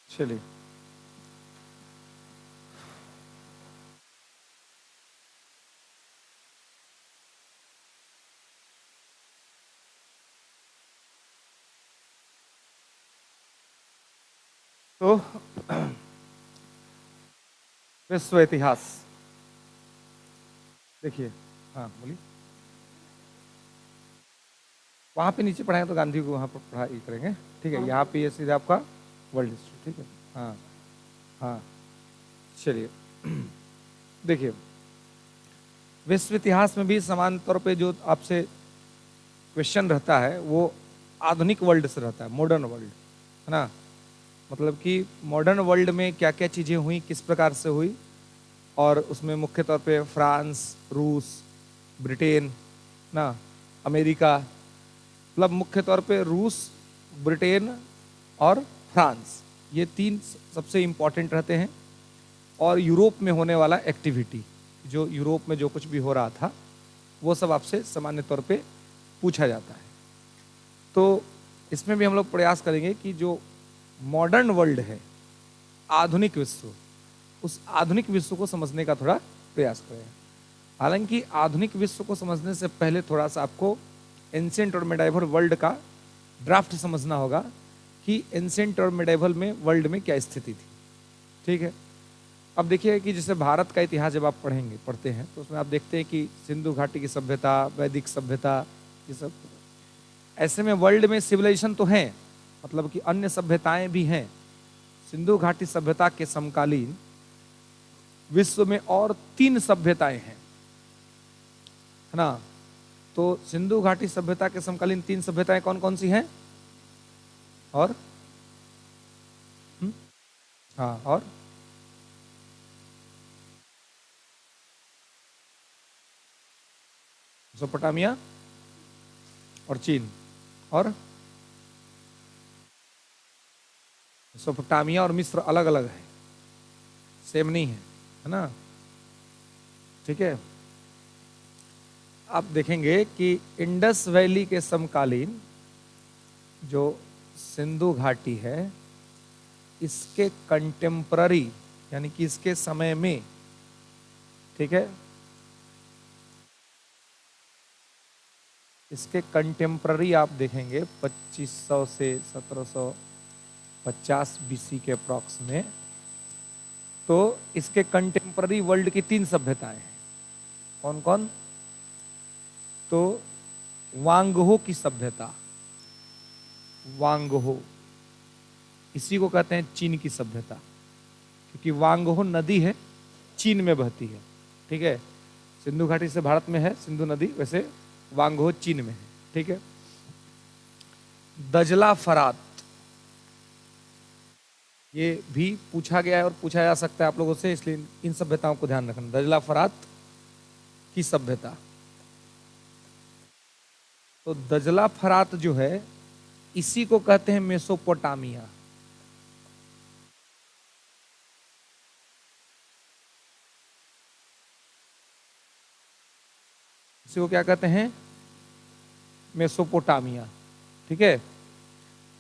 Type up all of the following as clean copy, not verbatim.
चलिए, तो विश्व इतिहास देखिए। हाँ बोलिए। वहाँ पे नीचे पढ़ाएंगे तो गांधी को वहाँ पर पढ़ाई करेंगे। ठीक है, यहाँ पे ये सीधा आपका वर्ल्ड हिस्ट्री। ठीक है, हाँ हाँ। चलिए देखिए, विश्व इतिहास में भी समान तौर पे जो आपसे क्वेश्चन रहता है वो आधुनिक वर्ल्ड से रहता है, मॉडर्न वर्ल्ड, है ना। मतलब कि मॉडर्न वर्ल्ड में क्या क्या चीज़ें हुई, किस प्रकार से हुई, और उसमें मुख्य तौर पे फ्रांस, रूस, ब्रिटेन ना, अमेरिका, मतलब मुख्य तौर पे रूस, ब्रिटेन और फ्रांस, ये तीन सबसे इम्पॉर्टेंट रहते हैं। और यूरोप में होने वाला एक्टिविटी, जो यूरोप में जो कुछ भी हो रहा था वो सब आपसे सामान्य तौर पे पूछा जाता है। तो इसमें भी हम लोग प्रयास करेंगे कि जो मॉडर्न वर्ल्ड है, आधुनिक विश्व, उस आधुनिक विश्व को समझने का थोड़ा प्रयास करें। हालांकि आधुनिक विश्व को समझने से पहले थोड़ा सा आपको एंशिएंट और मेडाइवल वर्ल्ड का ड्राफ्ट समझना होगा कि एंशिएंट और मेडाइवल में वर्ल्ड में क्या स्थिति थी। ठीक है, अब देखिए कि जैसे भारत का इतिहास जब आप पढ़ते हैं तो उसमें आप देखते हैं कि सिंधु घाटी की सभ्यता, वैदिक सभ्यता, ये सब। ऐसे में वर्ल्ड में सिविलाइजेशन तो है, मतलब कि अन्य सभ्यताएं भी हैं। सिंधु घाटी सभ्यता के समकालीन विश्व में और 3 सभ्यताएं हैं, है ना। तो सिंधु घाटी सभ्यता के समकालीन 3 सभ्यताएं कौन कौन सी हैं? और हाँ, और मेसोपोटामिया और चीन, और मेसोपोटामिया और मिस्र अलग अलग है, सेम नहीं है ना। ठीक है, आप देखेंगे कि इंडस वैली के समकालीन जो सिंधु घाटी है, इसके कंटेम्पररी, यानी कि इसके समय में, ठीक है, इसके कंटेम्पररी आप देखेंगे 2500 से 1750 बीसी के अप्रॉक्स में, तो इसके कंटेम्पररी वर्ल्ड की 3 सभ्यताएं हैं। कौन कौन? तो वांगहो की सभ्यता, वांगहो, इसी को कहते हैं चीन की सभ्यता, क्योंकि वांगहो नदी है, चीन में बहती है। ठीक है, सिंधु घाटी से भारत में है सिंधु नदी, वैसे वांगहो चीन में है। ठीक है, दजला फरात, ये भी पूछा गया है और पूछा जा सकता है आप लोगों से, इसलिए इन सभ्यताओं को ध्यान रखना। दजला फरात की सभ्यता, तो दजला फरात जो है इसी को कहते हैं मेसोपोटामिया। इसी को क्या कहते हैं? मेसोपोटामिया। ठीक है,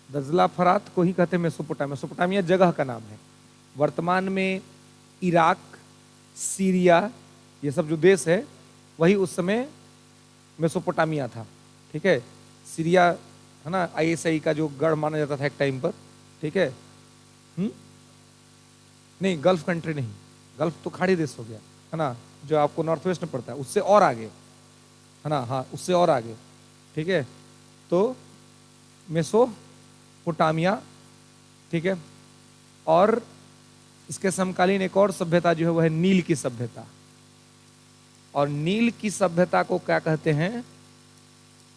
दजला फरात को ही कहते हैं मेसोपोटामिया। मेसोपोटामिया जगह का नाम है। वर्तमान में इराक, सीरिया, ये सब जो देश है वही उस समय मेसोपोटामिया था। ठीक है, सीरिया है ना, आईएसआई का जो गढ़ माना जाता था एक टाइम पर। ठीक है, नहीं, गल्फ कंट्री नहीं, गल्फ तो खाड़ी देश हो गया, है ना, जो आपको नॉर्थ वेस्ट में पड़ता है, उससे और आगे, है ना, हाँ उससे और आगे। ठीक है, तो मेसोपोटामिया। ठीक है, और इसके समकालीन एक और सभ्यता जो है वह है नील की सभ्यता। और नील की सभ्यता को क्या कहते हैं?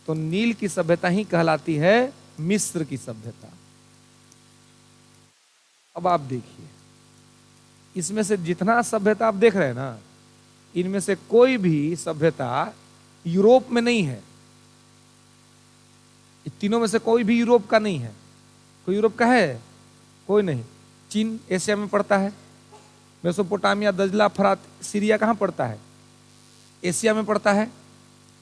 तो नील की सभ्यता ही कहलाती है मिस्र की सभ्यता। अब आप देखिए, इसमें से जितना सभ्यता आप देख रहे हैं ना, इनमें से कोई भी सभ्यता यूरोप में नहीं है। इन तीनों में से कोई भी यूरोप का नहीं है। कोई यूरोप का है? कोई नहीं। चीन एशिया में पड़ता है, मेसोपोटामिया, दजला फरात, सीरिया कहाँ पड़ता है? एशिया में पड़ता है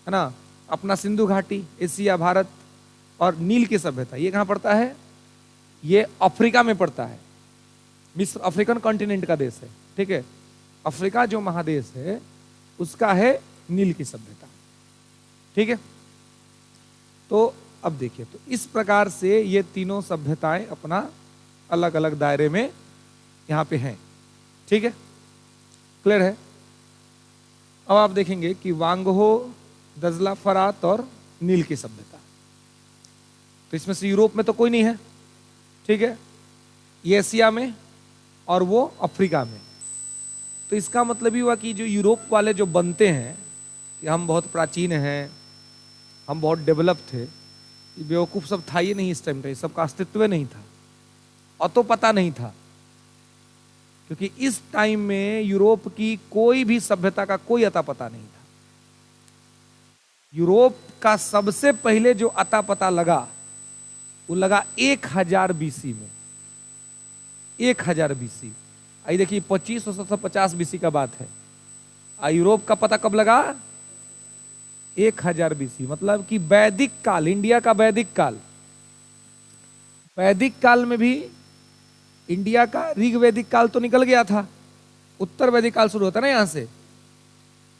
ना। अपना सिंधु घाटी, एशिया, भारत, और नील की सभ्यता ये कहाँ पड़ता है? ये अफ्रीका में पड़ता है। मिस्र अफ्रीकन कॉन्टिनेंट का देश है, ठीक है। अफ्रीका जो महादेश है उसका है नील की सभ्यता, ठीक है। तो अब देखिए, तो इस प्रकार से ये तीनों सभ्यताएं अपना अलग अलग दायरे में यहां पे हैं, ठीक है, क्लियर है। अब आप देखेंगे कि वांगहो, दजला, फरात और नील की सभ्यता, तो इसमें से यूरोप में तो कोई नहीं है, ठीक है, ये एशिया में और वो अफ्रीका में। तो इसका मतलब ही हुआ कि जो यूरोप वाले जो बनते हैं कि हम बहुत प्राचीन हैं, हम बहुत डेवलप थे, बेवकूफ सब था ही नहीं इस टाइम पे, सबका अस्तित्व नहीं था और तो पता नहीं था, क्योंकि इस टाइम में यूरोप की कोई भी सभ्यता का कोई अता पता नहीं था। यूरोप का सबसे पहले जो अता पता लगा वो लगा 1000 बीसी में, 1000 बीसी। आई देखिए 2550 बीसी का बात है। यूरोप का पता कब लगा? 1000 बीसी, मतलब कि वैदिक काल, इंडिया का वैदिक काल। वैदिक काल में भी इंडिया का ऋग वैदिक काल तो निकल गया था, उत्तर वैदिक काल शुरू होता है ना यहां से।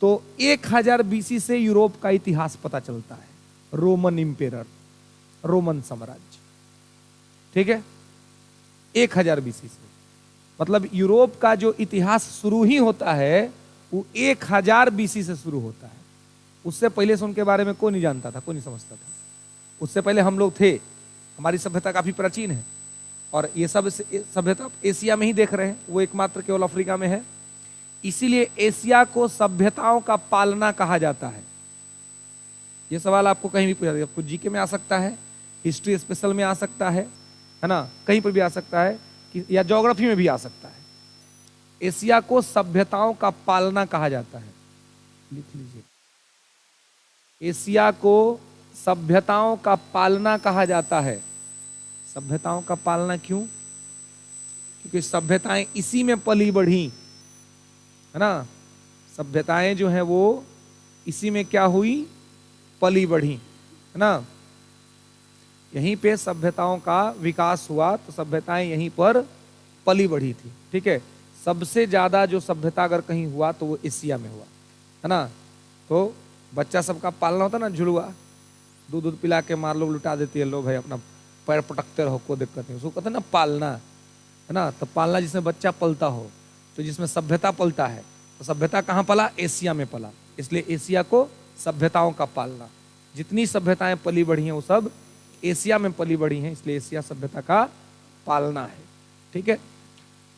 तो 1000 बीसी से यूरोप का इतिहास पता चलता है, रोमन इंपेरर, रोमन साम्राज्य, ठीक है, 1000 बीसी से। मतलब यूरोप का जो इतिहास शुरू ही होता है वो 1000 बीसी से शुरू होता है। उससे पहले से उनके बारे में कोई नहीं जानता था, कोई नहीं समझता था। उससे पहले हम लोग थे, हमारी सभ्यता काफी प्राचीन है और ये सब सभ्यता एशिया में ही देख रहे हैं, वो एकमात्र केवल अफ्रीका में है। इसीलिए एशिया को सभ्यताओं का पालना कहा जाता है। ये सवाल आपको कहीं भी पूछा जाए, आपको जीके में आ सकता है, हिस्ट्री स्पेशल में आ सकता है ना, कहीं पर भी आ सकता है या ज्योग्राफी में भी आ सकता है। एशिया को सभ्यताओं का पालना कहा जाता है, लिख लीजिए। एशिया को सभ्यताओं का पालना कहा जाता है। सभ्यताओं का पालना क्यों? क्योंकि सभ्यताएं इसी में पली बढ़ी, है ना। सभ्यताएं जो है वो इसी में क्या हुई? पली बढ़ी, है ना। यहीं पे सभ्यताओं का विकास हुआ, तो सभ्यताएं यहीं पर पली बढ़ी थी, ठीक है। सबसे ज्यादा जो सभ्यता अगर कहीं हुआ तो वो एशिया में हुआ, है ना। तो बच्चा सबका पालना होता ना, झुलुआ, दूध पिला के मार लो, लुटा देती है, लो भाई अपना पैर पटकते रहो, कोई दिक्कत नहीं, उसको कहते हैं ना पालना, है ना। तो पालना जिसमें बच्चा पलता हो, तो जिसमें सभ्यता पलता है, तो सभ्यता कहाँ पला? एशिया में पला। इसलिए एशिया को सभ्यताओं का पालना। जितनी सभ्यताएं पली बढ़ी हैं वो सब एशिया में पली बढ़ी हैं, इसलिए एशिया सभ्यता का पालना है, ठीक है।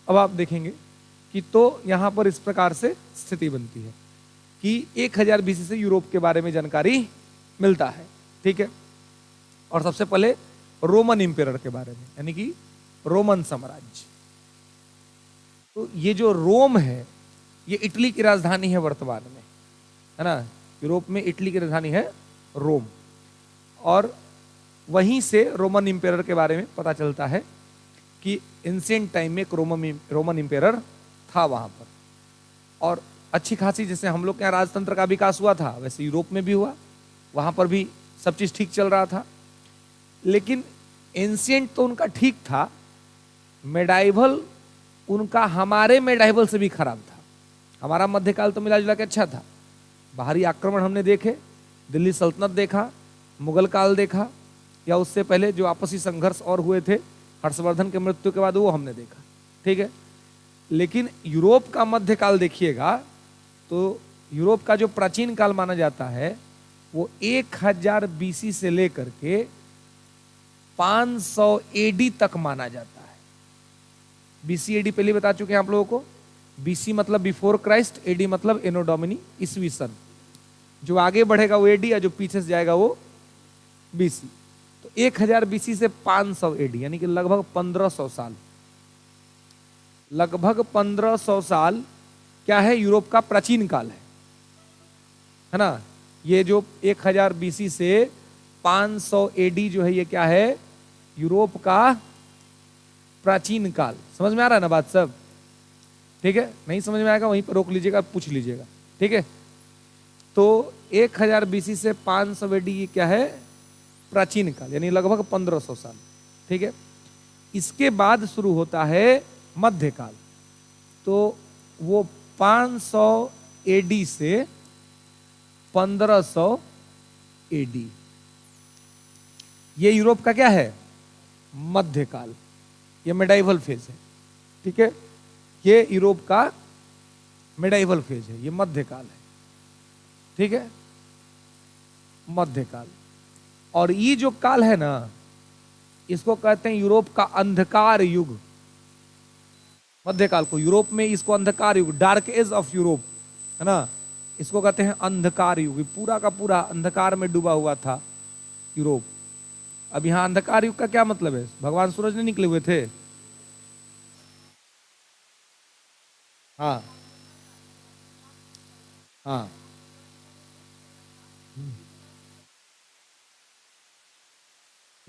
अब आप देखेंगे कि तो यहां पर इस प्रकार से स्थिति बनती है कि 1000 बीसी से यूरोप के बारे में जानकारी मिलता है, ठीक है। और सबसे पहले रोमन इंपेरर के बारे में, यानी कि रोमन साम्राज्य। तो ये जो रोम है ये इटली की राजधानी है वर्तमान में, है ना। यूरोप में इटली की राजधानी है रोम, और वहीं से रोमन इंपेरर के बारे में पता चलता है कि एंशिएंट टाइम में एक रोमन इंपेरर था वहां पर। और अच्छी खासी, जैसे हम लोग के यहाँ राजतंत्र का विकास हुआ था, वैसे यूरोप में भी हुआ, वहां पर भी सब चीज ठीक चल रहा था। लेकिन एंशिएंट तो उनका ठीक था, मेडाइवल उनका हमारे मेडाइवल से भी खराब था। हमारा मध्यकाल तो मिला जुला के अच्छा था, बाहरी आक्रमण हमने देखे, दिल्ली सल्तनत देखा, मुगल काल देखा, या उससे पहले जो आपसी संघर्ष और हुए थे हर्षवर्धन के मृत्यु के बाद, वो हमने देखा, ठीक है। लेकिन यूरोप का मध्यकाल देखिएगा तो यूरोप का जो प्राचीन काल माना जाता है वो 1000 बीसी से लेकर के 500 एडी तक माना जाता है। बीसी एडी पहले बता चुके हैं आप लोगों को। बीसी मतलब बिफोर क्राइस्ट, एडी मतलब एनो डोमिनी, ईस्वी सन। जो आगे बढ़ेगा वो एडी, और जो पीछे से जाएगा वो बीसी। तो 1000 बीसी से 500 एडी, यानी कि लगभग 1500 साल, लगभग 1500 साल क्या है? यूरोप का प्राचीन काल है ना। ये जो 1000 बीसी से 500 एडी जो है, ये क्या है? यूरोप का प्राचीन काल। समझ में आ रहा है ना बात सब? ठीक है, नहीं समझ में आएगा वहीं पर रोक लीजिएगा, पूछ लीजिएगा, ठीक है। तो 1000 बीसी से 500 एडी ये क्या है? प्राचीन काल, यानी लगभग 1500 साल, ठीक है। इसके बाद शुरू होता है मध्यकाल। तो वो 500 एडी से 1500 एडी, ये यूरोप का क्या है? मध्यकाल। ये मेडाइवल फेज है, ठीक है। ये यूरोप का मेडाइवल फेज है, ये मध्यकाल है, ठीक है, मध्यकाल। और ये जो काल है ना, इसको कहते हैं यूरोप का अंधकार युग। मध्यकाल को यूरोप में इसको अंधकार युग, डार्क एज ऑफ यूरोप, है ना, इसको कहते हैं अंधकार युग। पूरा का पूरा अंधकार में डूबा हुआ था यूरोप। अब यहां अंधकार युग का क्या मतलब है? भगवान सूरज नहीं निकले हुए थे? हाँ हाँ,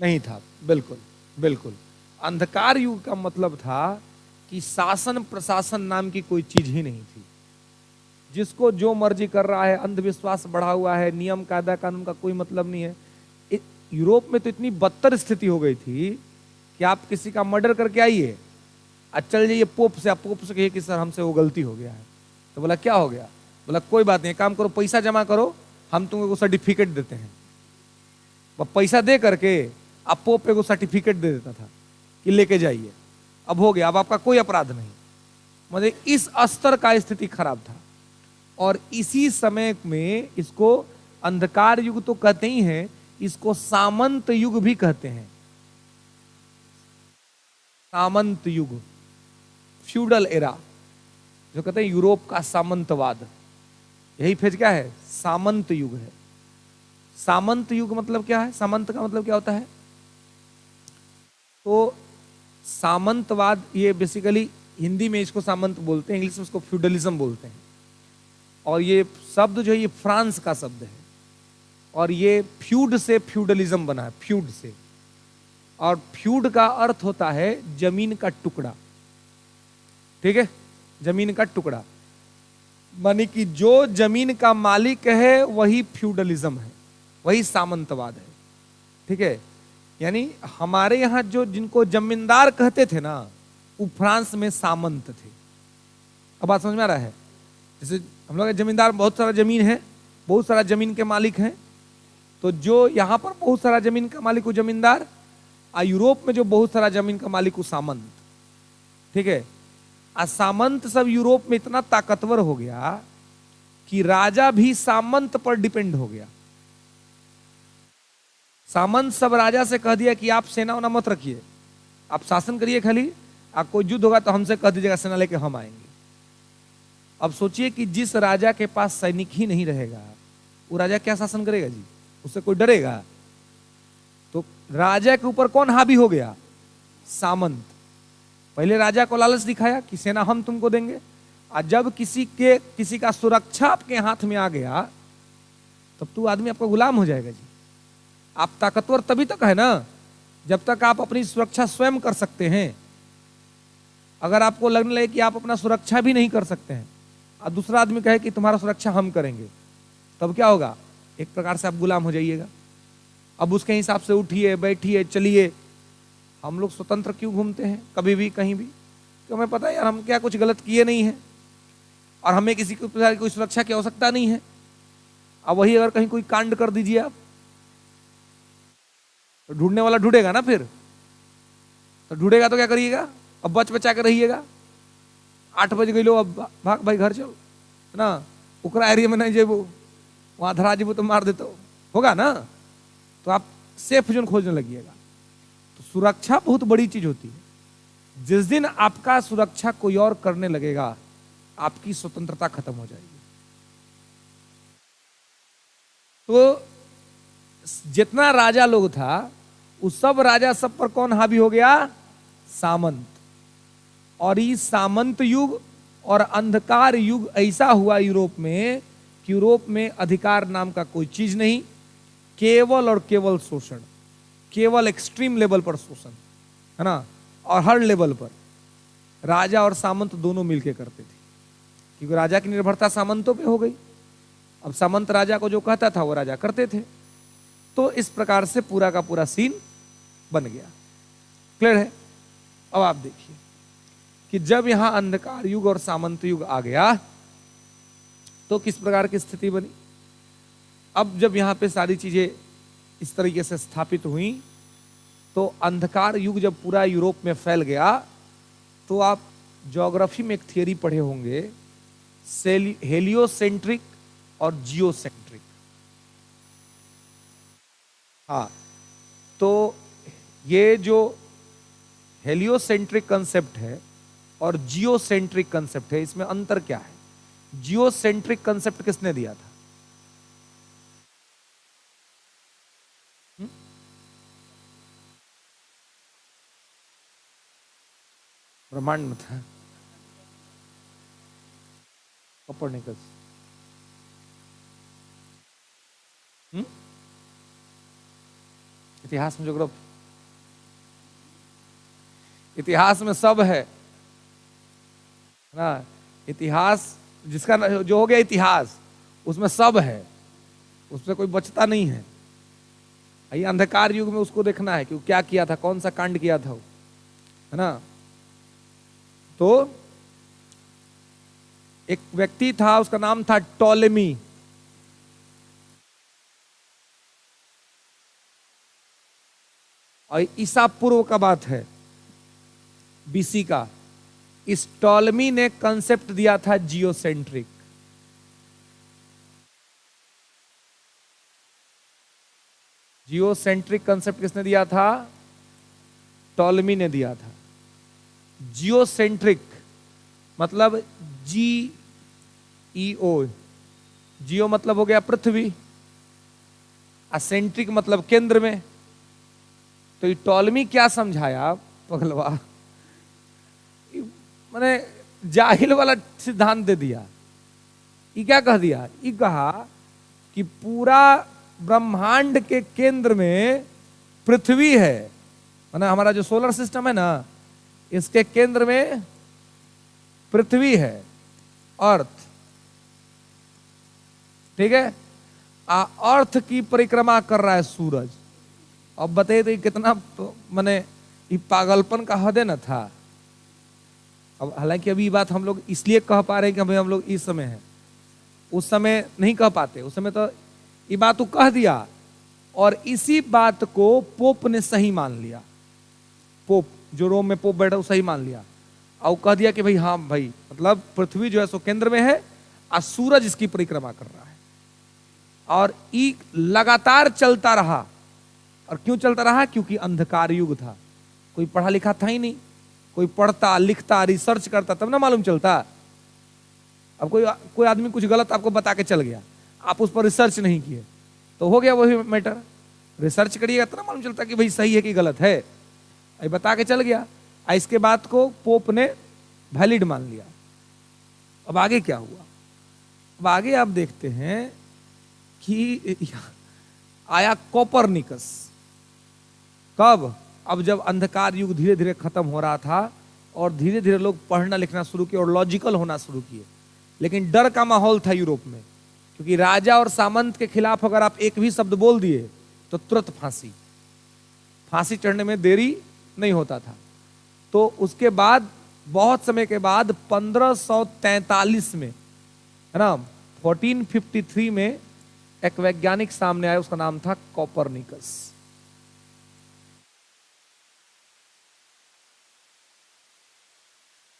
नहीं था, बिल्कुल बिल्कुल। अंधकार युग का मतलब था कि शासन प्रशासन नाम की कोई चीज ही नहीं थी। जिसको जो मर्जी कर रहा है, अंधविश्वास बढ़ा हुआ है, नियम कायदा कानून का कोई मतलब नहीं है। यूरोप में तो इतनी बदतर स्थिति हो गई थी कि आप किसी का मर्डर करके आइए, चल जाइए पोप से, आप पोप से कहिए कि सर हमसे वो गलती हो गया है। तो बोला क्या हो गया? बोला कोई बात नहीं, काम करो, पैसा जमा करो, हम तुमको सर्टिफिकेट देते हैं। वो पैसा दे करके आप पोप को सर्टिफिकेट दे देता था कि लेके जाइए, अब हो गया, अब आपका कोई अपराध नहीं। मतलब इस स्तर का स्थिति खराब था। और इसी समय में इसको अंधकार युग तो कहते ही हैं, इसको सामंत युग भी कहते हैं। सामंत युग, फ्यूडल एरा, जो कहते हैं यूरोप का सामंतवाद, यही फेज क्या है? सामंत युग है। सामंत युग मतलब क्या है? सामंत का मतलब क्या होता है? तो सामंतवाद, ये बेसिकली हिंदी में इसको सामंत बोलते हैं, इंग्लिश में इसको फ्यूडलिज्म बोलते हैं। और ये शब्द जो है ये फ्रांस का शब्द है, और ये फ्यूड से फ्यूडलिज्म बना है, फ्यूड से। और फ्यूड का अर्थ होता है जमीन का टुकड़ा, ठीक है, जमीन का टुकड़ा। मानी कि जो जमीन का मालिक है वही फ्यूडलिज्म है, वही सामंतवाद है, ठीक है। यानी हमारे यहां जो जिनको जमींदार कहते थे ना, वो फ्रांस में सामंत थे। अब बात समझ में आ रहा है? जैसे हम लोग जमींदार, बहुत सारा जमीन है, बहुत सारा जमीन के मालिक हैं, तो जो यहां पर बहुत सारा जमीन का मालिक वो जमींदार, और यूरोप में जो बहुत सारा जमीन का मालिक वो सामंत, ठीक है। सामंत सब यूरोप में इतना ताकतवर हो गया कि राजा भी सामंत पर डिपेंड हो गया। सामंत सब राजा से कह दिया कि आप सेना वना मत रखिए, आप शासन करिए, खाली आप कोई युद्ध होगा तो हमसे कह दीजिएगा, सेना लेके हम आएंगे। अब सोचिए कि जिस राजा के पास सैनिक ही नहीं रहेगा, वो राजा क्या शासन करेगा जी? उससे कोई डरेगा? तो राजा के ऊपर कौन हावी हो गया? सामंत। पहले राजा को लालच दिखाया कि सेना हम तुमको देंगे, और जब किसी का सुरक्षा आपके हाथ में आ गया, तब तो आदमी आपका गुलाम हो जाएगा जी। आप ताकतवर तभी तक है ना जब तक आप अपनी सुरक्षा स्वयं कर सकते हैं। अगर आपको लगने लगे कि आप अपना सुरक्षा भी नहीं कर सकते हैं, और दूसरा आदमी कहे कि तुम्हारा सुरक्षा हम करेंगे, तब क्या होगा? एक प्रकार से आप गुलाम हो जाइएगा। अब उसके हिसाब से उठिए, बैठिए, चलिए। हम लोग स्वतंत्र क्यों घूमते हैं कभी भी कहीं भी? क्यों? हमें पता है यार हम क्या कुछ गलत किए नहीं है, और हमें किसी प्रकार की कोई सुरक्षा की आवश्यकता नहीं है। अब वही अगर कहीं कोई कांड कर दीजिए आप, तो ढूंढने वाला ढूंढेगा ना, फिर तो ढूंढेगा तो क्या करिएगा? अब बच बचा कर रहिएगा। 8 बज गई लो, अब भाग भाई घर चलो, है ना, उकरा एरिया में नहीं जेबो, वहां धरा जेबो तो मार देते होगा ना। तो आप सेफ जोन खोजने लगिएगा। तो सुरक्षा बहुत बड़ी चीज होती है। जिस दिन आपका सुरक्षा कोई और करने लगेगा, आपकी स्वतंत्रता खत्म हो जाएगी। तो जितना राजा लोग था, उस सब राजा सब पर कौन हावी हो गया? सामंत। और इस सामंत युग और अंधकार युग ऐसा हुआ यूरोप में कि यूरोप में अधिकार नाम का कोई चीज नहीं, केवल और केवल शोषण, केवल एक्सट्रीम लेवल पर शोषण, है ना। और हर लेवल पर राजा और सामंत दोनों मिलके करते थे, क्योंकि राजा की निर्भरता सामंतों पे हो गई। अब सामंत राजा को जो कहता था वो राजा करते थे। तो इस प्रकार से पूरा का पूरा सीन बन गया। क्लियर है? अब आप देखिए कि जब यहां अंधकार युग और सामंत युग आ गया तो किस प्रकार की स्थिति बनी। अब जब यहां पे सारी चीजें इस तरीके से स्थापित हुई तो अंधकार युग जब पूरा यूरोप में फैल गया तो आप ज्योग्राफी में एक थियरी पढ़े होंगे, हेलियोसेंट्रिक और जियोसेंट्रिक। हाँ, तो ये जो हेलियोसेंट्रिक कंसेप्ट है और जियोसेंट्रिक कंसेप्ट है, इसमें अंतर क्या है? जियोसेंट्रिक कंसेप्ट किसने दिया था? ब्रह्मांड में था कोपर्निकस। इतिहास में ज्योग्राफी, इतिहास में सब है ना। इतिहास जिसका जो हो गया इतिहास, उसमें सब है, उसमें कोई बचता नहीं है। ये अंधकार युग में उसको देखना है कि वो क्या किया था, कौन सा कांड किया था वो, है ना। तो एक व्यक्ति था, उसका नाम था टॉलेमी। और ईसा पूर्व का बात है, बीसी का। इस टॉलेमी ने कंसेप्ट दिया था जियोसेंट्रिक। जियोसेंट्रिक कंसेप्ट किसने दिया था? टॉलेमी ने दिया था। जियोसेंट्रिक मतलब GEO, जियो मतलब हो गया पृथ्वी, असेंट्रिक मतलब केंद्र में। तो ये टॉलेमी क्या समझाया पगलवा, मैंने जाहिल वाला सिद्धांत दे दिया। ये क्या कह दिया? ये कहा कि पूरा ब्रह्मांड के केंद्र में पृथ्वी है, माना हमारा जो सोलर सिस्टम है ना, इसके केंद्र में पृथ्वी है, अर्थ। ठीक है, अर्थ की परिक्रमा कर रहा है सूरज। अब बताइए तो ये कितना माने ये पागलपन का हद है ना था। अब हालांकि अभी बात हम लोग इसलिए कह पा रहे हैं कि अभी हम लोग इस समय हैं, उस समय नहीं कह पाते। उस समय तो ये बात तो कह दिया, और इसी बात को पोप ने सही मान लिया। पोप जो रोम में पोप बैठा, वो सही मान लिया और कह दिया कि भाई हाँ भाई, मतलब पृथ्वी जो है सो केंद्र में है और सूरज इसकी परिक्रमा कर रहा है। और ये लगातार चलता रहा। और क्यों चलता रहा? क्योंकि अंधकार युग था, कोई पढ़ा लिखा था ही नहीं। कोई पढ़ता लिखता रिसर्च करता तब ना मालूम चलता। अब कोई आदमी कुछ गलत आपको बता के चल गया, आप उस पर रिसर्च नहीं किए तो हो गया वही मैटर। रिसर्च करिएगा तब ना मालूम चलता कि भाई सही है कि गलत है। अभी बता के चल गया, इसके बाद को पोप ने वैलिड मान लिया। अब आगे क्या हुआ? अब आगे आप देखते हैं कि आया कोपरनिकस। कब? अब जब अंधकार युग धीरे धीरे खत्म हो रहा था और धीरे धीरे लोग पढ़ना लिखना शुरू किए और लॉजिकल होना शुरू किए। लेकिन डर का माहौल था यूरोप में, क्योंकि राजा और सामंत के खिलाफ अगर आप एक भी शब्द बोल दिए तो तुरंत फांसी, फांसी चढ़ने में देरी नहीं होता था। तो उसके बाद बहुत समय के बाद 1543 में, है ना, 1453 में एक वैज्ञानिक सामने आया, उसका नाम था कोपरनिकस।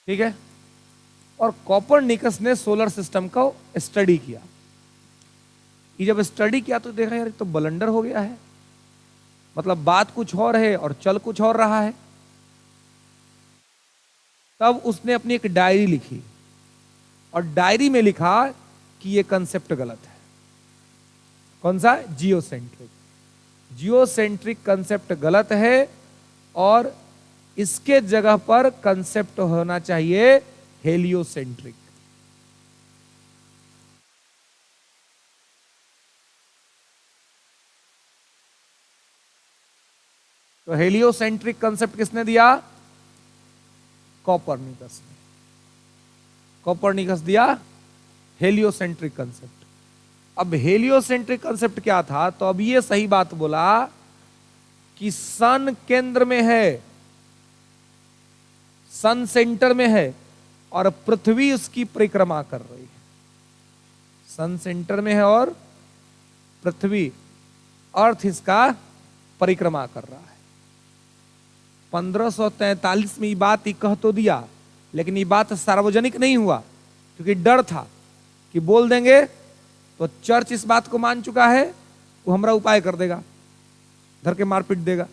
ठीक है, और कोपरनिकस ने सोलर सिस्टम को स्टडी किया। ये जब स्टडी किया तो देखा यार तो बलंडर हो गया है, मतलब बात कुछ और है और चल कुछ और रहा है। तब उसने अपनी एक डायरी लिखी और डायरी में लिखा कि ये कंसेप्ट गलत है। कौन सा? जियोसेंट्रिक। जियोसेंट्रिक कंसेप्ट गलत है और इसके जगह पर कंसेप्ट होना चाहिए हेलियोसेंट्रिक। तो हेलियोसेंट्रिक कंसेप्ट किसने दिया? कोपरनिकस ने। कोपरनिकस दिया हेलियोसेंट्रिक कंसेप्ट। अब हेलियोसेंट्रिक कंसेप्ट क्या था? तो अब ये सही बात बोला कि सन केंद्र में है, सन सेंटर में है और पृथ्वी उसकी परिक्रमा कर रही है। सन सेंटर में है और पृथ्वी, अर्थ इसका परिक्रमा कर रहा है। 1543 में ये बात ही कह तो दिया, लेकिन ये बात सार्वजनिक नहीं हुआ, क्योंकि डर था कि बोल देंगे तो चर्च इस बात को मान चुका है, वो हमारा उपाय कर देगा, धर के मारपीट देगा।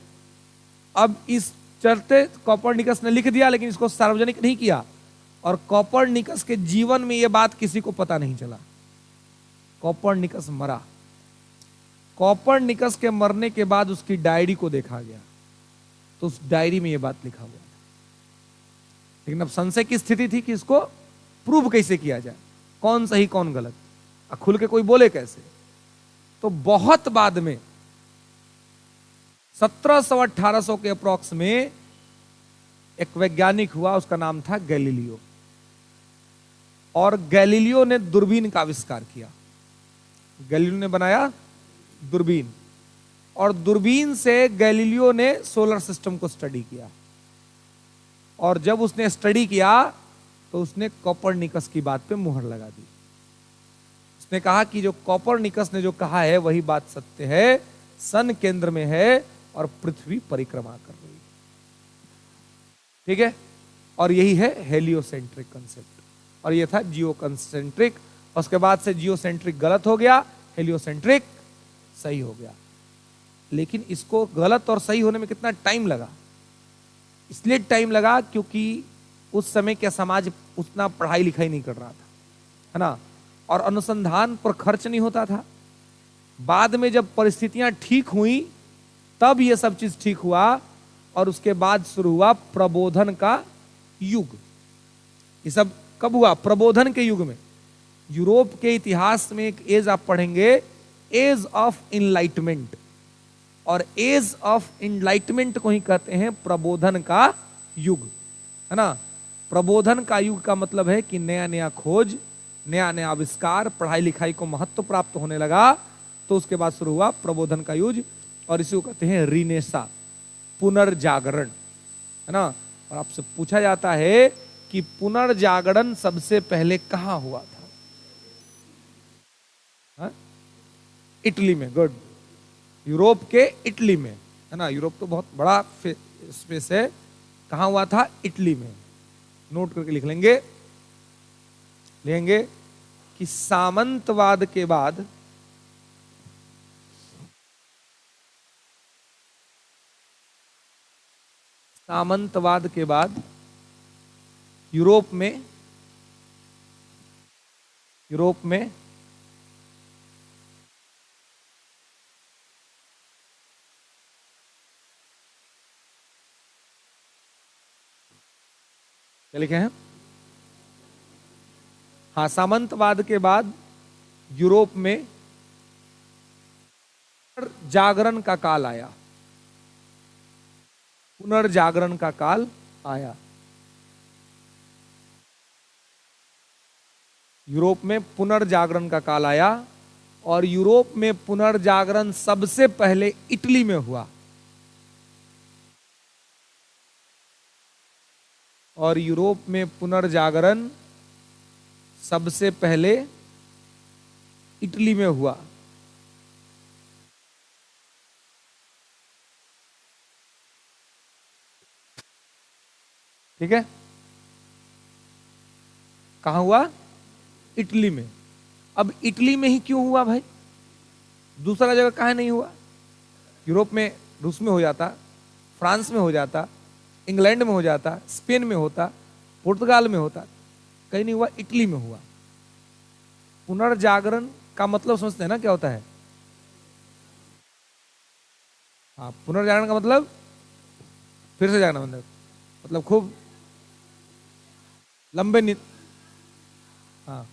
अब इस चलते कोपरनिकस ने लिख दिया, लेकिन इसको सार्वजनिक नहीं किया, और कोपरनिकस के जीवन में यह बात किसी को पता नहीं चला। कोपरनिकस मरा। कोपरनिकस के मरने के बाद उसकी डायरी को देखा गया, तो उस डायरी में यह बात लिखा हुआ था। लेकिन अब संशय की स्थिति थी कि इसको प्रूव कैसे किया जाए, कौन सही कौन गलत, खुल के कोई बोले कैसे। तो बहुत बाद में 1700-1800 के अप्रॉक्स में एक वैज्ञानिक हुआ, उसका नाम था गैलीलियो, और गैलीलियो ने दूरबीन का आविष्कार किया। गैलीलियो ने बनाया दूरबीन, और दूरबीन से गैलीलियो ने सोलर सिस्टम को स्टडी किया, और जब उसने स्टडी किया तो उसने कोपरनिकस की बात पे मुहर लगा दी। उसने कहा कि जो कोपरनिकस ने जो कहा है वही बात सत्य है, सन केंद्र में है और पृथ्वी परिक्रमा कर रही है। ठीक है, और यही है हेलियोसेंट्रिक कंसेप्ट, और ये था जियोकंसेंट्रिक। उसके बाद से जियोसेंट्रिक गलत हो गया, हेलियोसेंट्रिक सही हो गया। लेकिन इसको गलत और सही होने में कितना टाइम लगा? इसलिए टाइम लगा क्योंकि उस समय का समाज उतना पढ़ाई लिखाई नहीं कर रहा था, है ना, और अनुसंधान पर खर्च नहीं होता था। बाद में जब परिस्थितियां ठीक हुई तब ये सब चीज ठीक हुआ, और उसके बाद शुरू हुआ प्रबोधन का युग। ये सब कब हुआ? प्रबोधन के युग में। यूरोप के इतिहास में एक एज आप पढ़ेंगे, एज ऑफ इनलाइटमेंट, और एज ऑफ इनलाइटमेंट को ही कहते हैं प्रबोधन का युग, है ना। प्रबोधन का युग का मतलब है कि नया नया खोज, नया नया आविष्कार, पढ़ाई लिखाई को महत्व प्राप्त होने लगा, तो उसके बाद शुरू हुआ प्रबोधन का युग, और इसी को कहते हैं रिनेसा, पुनर्जागरण, है ना। और आपसे पूछा जाता है कि पुनर्जागरण सबसे पहले कहां हुआ था? हा? इटली में। गुड, यूरोप के इटली में, है ना। यूरोप तो बहुत बड़ा स्पेस है, कहां हुआ था? इटली में। नोट करके लिख लेंगे कि सामंतवाद के बाद यूरोप में क्या लिखे हैं? हाँ, सामंतवाद के बाद यूरोप में जागरण का काल आया, पुनर्जागरण का काल आया। यूरोप में पुनर्जागरण का काल आया, और यूरोप में पुनर्जागरण सबसे पहले इटली में हुआ, और यूरोप में पुनर्जागरण सबसे पहले इटली में हुआ। ठीक है, कहां हुआ? इटली में। अब इटली में ही क्यों हुआ भाई? दूसरा जगह कहां नहीं हुआ? यूरोप में रूस में हो जाता, फ्रांस में हो जाता, इंग्लैंड में हो जाता, स्पेन में होता, पुर्तगाल में होता, कहीं नहीं हुआ, इटली में हुआ। पुनर्जागरण का मतलब समझते हैं ना क्या होता है? हाँ, पुनर्जागरण का मतलब फिर से जागना, मतलब खूब लंबे नींद। हाँ,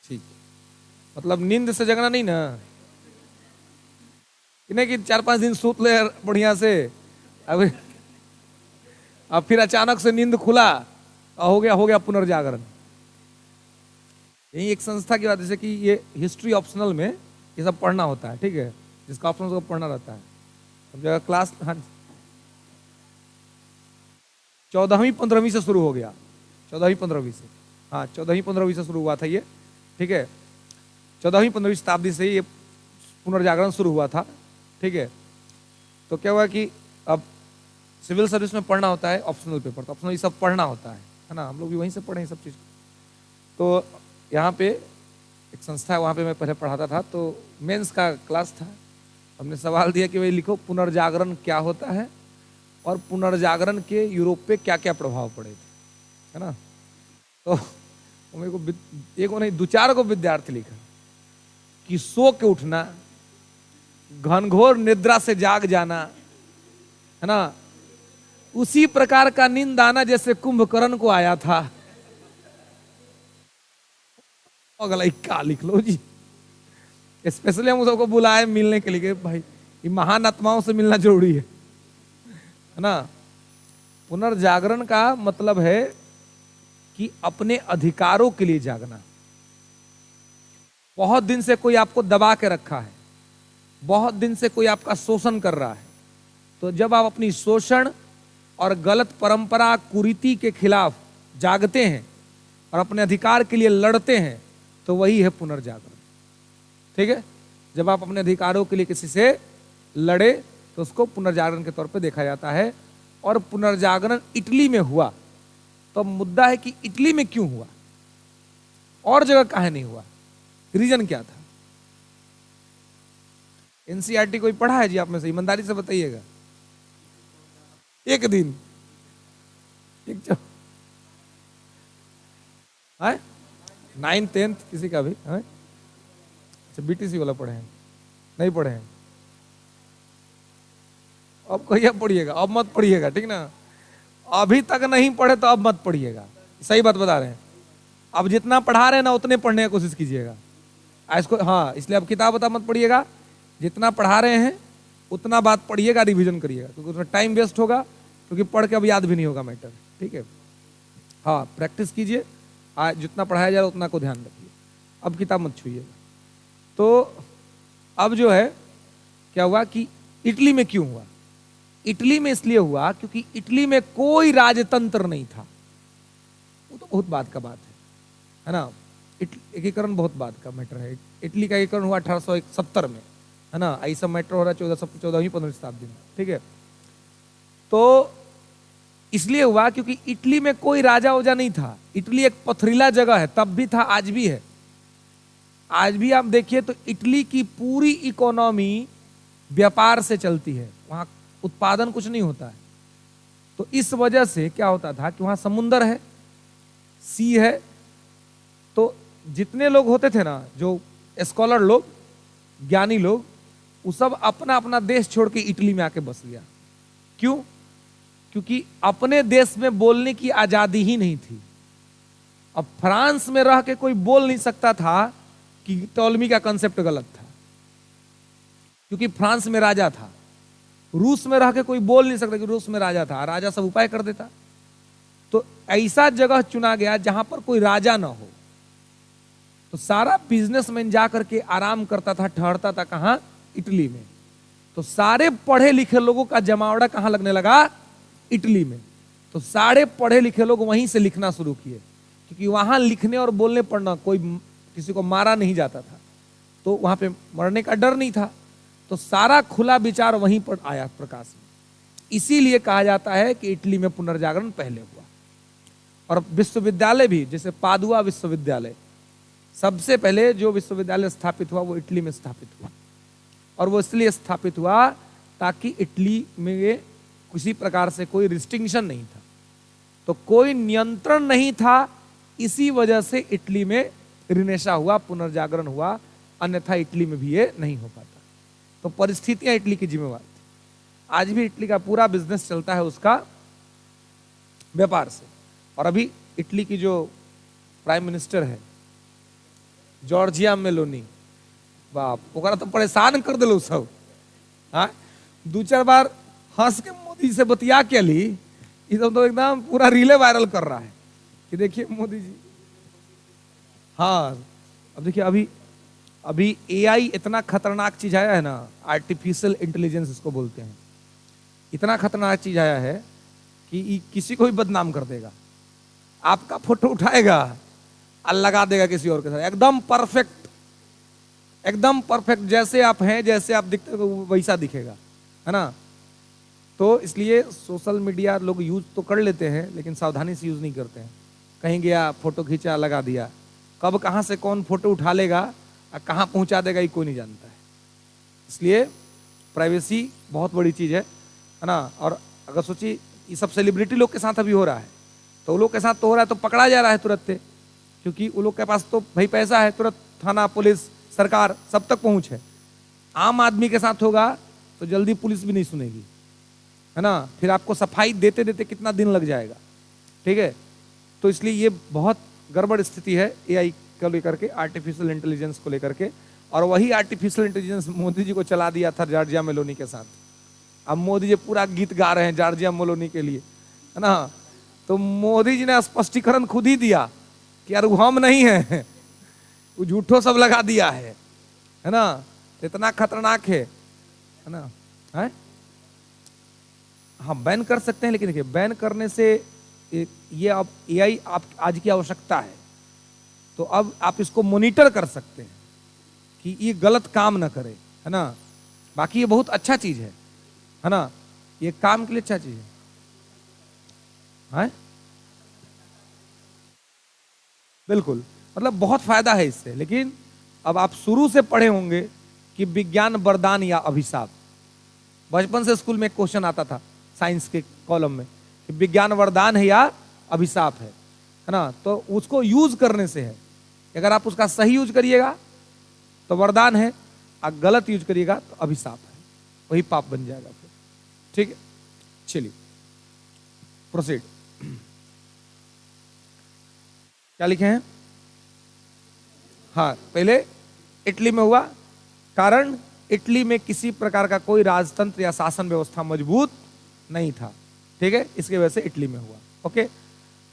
ठीक, मतलब नींद से जगना नहीं ना, नहीं कि 4-5 दिन सूत ले बढ़िया से, अब फिर अचानक से नींद खुला, हो गया पुनर्जागरण। यही एक संस्था की बात, जैसे कि ये हिस्ट्री ऑप्शनल में ये सब पढ़ना होता है, ठीक है, जिसका ऑप्शनल को पढ़ना रहता है। समझेगा क्लास। हाँ, 14वीं 15वीं से शुरू हो गया, 14वीं 15वीं से, हाँ 14वीं 15वीं से शुरू हुआ था ये, ठीक है, 14वीं 15वीं शताब्दी से ये पुनर्जागरण शुरू हुआ था, ठीक है। तो क्या हुआ कि अब सिविल सर्विस में पढ़ना होता है ऑप्शनल पेपर, तो ऑप्शनल ये सब पढ़ना होता है ना, हम लोग भी वहीं से पढ़े सब चीज़। तो यहाँ पे एक संस्था है, वहाँ पे मैं पहले पढ़ाता था, तो मेंस का क्लास था। हमने सवाल दिया कि भाई लिखो पुनर्जागरण क्या होता है और पुनर्जागरण के यूरोप पे क्या क्या प्रभाव पड़े थे, है ना। तो मेरे को एक नहीं 2-4 को विद्यार्थी लिखा कि सो के उठना, घनघोर निद्रा से जाग जाना, है ना, उसी प्रकार का नींद आना जैसे कुंभकर्ण को आया था। अगला क्या लिख लो जी। स्पेशली हम सबको बुलाए मिलने के लिए, भाई ये महान आत्माओं से मिलना जरूरी है ना। पुनर्जागरण का मतलब है कि अपने अधिकारों के लिए जागना। बहुत दिन से कोई आपको दबा के रखा है, बहुत दिन से कोई आपका शोषण कर रहा है, तो जब आप अपनी शोषण और गलत परंपरा कुरीति के खिलाफ जागते हैं और अपने अधिकार के लिए लड़ते हैं, तो वही है पुनर्जागरण, ठीक है। जब आप अपने अधिकारों के लिए किसी से लड़े तो उसको पुनर्जागरण के तौर पे देखा जाता है। और पुनर्जागरण इटली में हुआ, तो मुद्दा है कि इटली में क्यों हुआ और जगह काहे नहीं हुआ, रीजन क्या था। एनसीईआरटी कोई पढ़ा है जी आप में से? ईमानदारी से बताइएगा। एक दिन एक 9th 10th किसी का भी है? अच्छा बीटीसी वाला पढ़े हैं? नहीं पढ़े हैं? अब कहिए पढ़िएगा, अब मत पढ़िएगा, ठीक ना। अभी तक नहीं पढ़े तो अब मत पढ़िएगा, सही बात बता रहे हैं। अब जितना पढ़ा रहे हैं ना उतने पढ़ने की कोशिश कीजिएगा इसको, हाँ। इसलिए अब किताब बता मत पढ़िएगा, जितना पढ़ा रहे हैं उतना बात पढ़िएगा, रिवीजन करिएगा, क्योंकि उसमें टाइम वेस्ट होगा, क्योंकि पढ़ के अब याद भी नहीं होगा मैटर, ठीक है। हाँ प्रैक्टिस कीजिए, जितना पढ़ाया जा रहा है उतना को ध्यान रखिए, अब किताब मत छूइएगा। तो अब जो है क्या हुआ कि इटली में क्यों हुआ? इटली में इसलिए हुआ क्योंकि इटली में कोई राजतंत्र नहीं था। वो तो बहुत बात का बात है ना। एकीकरण बहुत बात का मैटर है। इटली का एकीकरण हुआ 1870 में, है ना। ऐसा मैटर हो रहा है 14वीं 15वीं शताब्दी में, ठीक है। तो इसलिए हुआ क्योंकि इटली में कोई राजा वजा नहीं था। इटली एक पथरीला जगह है, तब भी था, आज भी है। आज भी आप देखिए तो इटली की पूरी इकोनॉमी व्यापार से चलती है, वहां उत्पादन कुछ नहीं होता है। तो इस वजह से क्या होता था कि वहां समुंदर है, सी है, तो जितने लोग होते थे ना, जो स्कॉलर लोग, ज्ञानी लोग, वो सब अपना अपना देश छोड़ के इटली में आके बस गया। क्यों? क्योंकि अपने देश में बोलने की आजादी ही नहीं थी। अब फ्रांस में रह के कोई बोल नहीं सकता था कि टॉलमी का कंसेप्ट गलत था, क्योंकि फ्रांस में राजा था। रूस में रह के कोई बोल नहीं सकता कि रूस में राजा था, राजा सब उपाय कर देता। तो ऐसा जगह चुना गया जहां पर कोई राजा ना हो। तो सारा बिजनेसमैन जा करके आराम करता था, ठहरता था कहां? इटली में। तो सारे पढ़े लिखे लोगों का जमावड़ा कहां लगने लगा? इटली में। तो सारे पढ़े लिखे लोग वहीं से लिखना शुरू किए, क्योंकि वहां लिखने और बोलने पढ़ना कोई किसी को मारा नहीं जाता था, तो वहां पे मरने का डर नहीं था। तो सारा खुला विचार वहीं पर आया प्रकाश में। इसीलिए कहा जाता है कि इटली में पुनर्जागरण पहले हुआ। और विश्वविद्यालय भी, जैसे पादुआ विश्वविद्यालय, सबसे पहले जो विश्वविद्यालय स्थापित हुआ वो इटली में स्थापित हुआ। और वो इसलिए स्थापित हुआ ताकि इटली में किसी प्रकार से कोई रिस्ट्रिक्शन नहीं था, तो कोई नियंत्रण नहीं था। इसी वजह से इटली में रिनेशा हुआ, पुनर्जागरण हुआ, अन्यथा इटली में भी ये नहीं हो पाता। तो परिस्थितियां इटली की जिम्मेवार थी। आज भी इटली का पूरा बिजनेस चलता है उसका व्यापार से। और अभी इटली की जो प्राइम मिनिस्टर है जॉर्जिया मेलोनी, बाप ओकरा तो परेशान कर दिलो सब। हाँ 2-4 बार हंस के मोदी से बतिया के ली, ये तो एकदम पूरा रीले वायरल कर रहा है कि देखिए मोदी जी। हाँ अब देखिए अभी अभी एआई इतना खतरनाक चीज आया है ना, आर्टिफिशियल इंटेलिजेंस इसको बोलते हैं, इतना खतरनाक चीज आया है कि किसी को भी बदनाम कर देगा। आपका फोटो उठाएगा और लगा देगा किसी और के साथ, एकदम परफेक्ट, एकदम परफेक्ट, जैसे आप हैं, जैसे आप दिखते हो वैसा दिखेगा, है ना। तो इसलिए सोशल मीडिया लोग यूज तो कर लेते हैं, लेकिन सावधानी से यूज नहीं करते हैं। कहीं गया, फोटो खींचा, लगा दिया, कब कहां से कौन फोटो उठा लेगा और कहां पहुंचा देगा ये कोई नहीं जानता है। इसलिए प्राइवेसी बहुत बड़ी चीज है ना। और अगर सोचिए ये सब सेलिब्रिटी लोग के साथ अभी हो रहा है, तो वो लोग के साथ तो हो रहा है, तो पकड़ा जा रहा है तुरंत से, क्योंकि वो लोग के पास तो भाई पैसा है, तुरंत थाना, पुलिस, सरकार सब तक पहुंच है। आम आदमी के साथ होगा तो जल्दी पुलिस भी नहीं सुनेगी, है ना, फिर आपको सफाई देते देते कितना दिन लग जाएगा, ठीक है। तो इसलिए ये बहुत गड़बड़ स्थिति है एआई को लेकर के, आर्टिफिशियल इंटेलिजेंस को लेकर के। और वही आर्टिफिशियल इंटेलिजेंस मोदी जी को चला दिया था जॉर्जिया मेलोनी के साथ। अब मोदी जी पूरा गीत गा रहे हैं जॉर्जिया मेलोनी के लिए, है ना। तो मोदी जी ने स्पष्टीकरण खुद ही दिया कि यार वो हम नहीं है, वो झूठो सब लगा दिया है ना। इतना खतरनाक है ना, है? हाँ बैन कर सकते हैं, लेकिन देखिए बैन करने से ये अब एआई आप आज की आवश्यकता है, तो अब आप इसको मॉनिटर कर सकते हैं कि ये गलत काम ना करे, है ना। बाकी ये बहुत अच्छा चीज है ना, ये काम के लिए अच्छा चीज है? बिल्कुल, मतलब बहुत फायदा है इससे। लेकिन अब आप शुरू से पढ़े होंगे कि विज्ञान वरदान या अभिशाप। बचपन से स्कूल में एक क्वेश्चन आता था साइंस के कॉलम में कि विज्ञान वरदान है या अभिशाप है ना। तो उसको यूज करने से है, अगर आप उसका सही यूज करिएगा तो वरदान है, और गलत यूज करिएगा तो अभिशाप है, वही पाप बन जाएगा फिर, ठीक है। चलिए प्रोसीड। क्या लिखे हैं? हाँ, पहले इटली में हुआ, कारण इटली में किसी प्रकार का कोई राजतंत्र या शासन व्यवस्था मजबूत नहीं था, ठीक है, इसकी वजह से इटली में हुआ। ओके,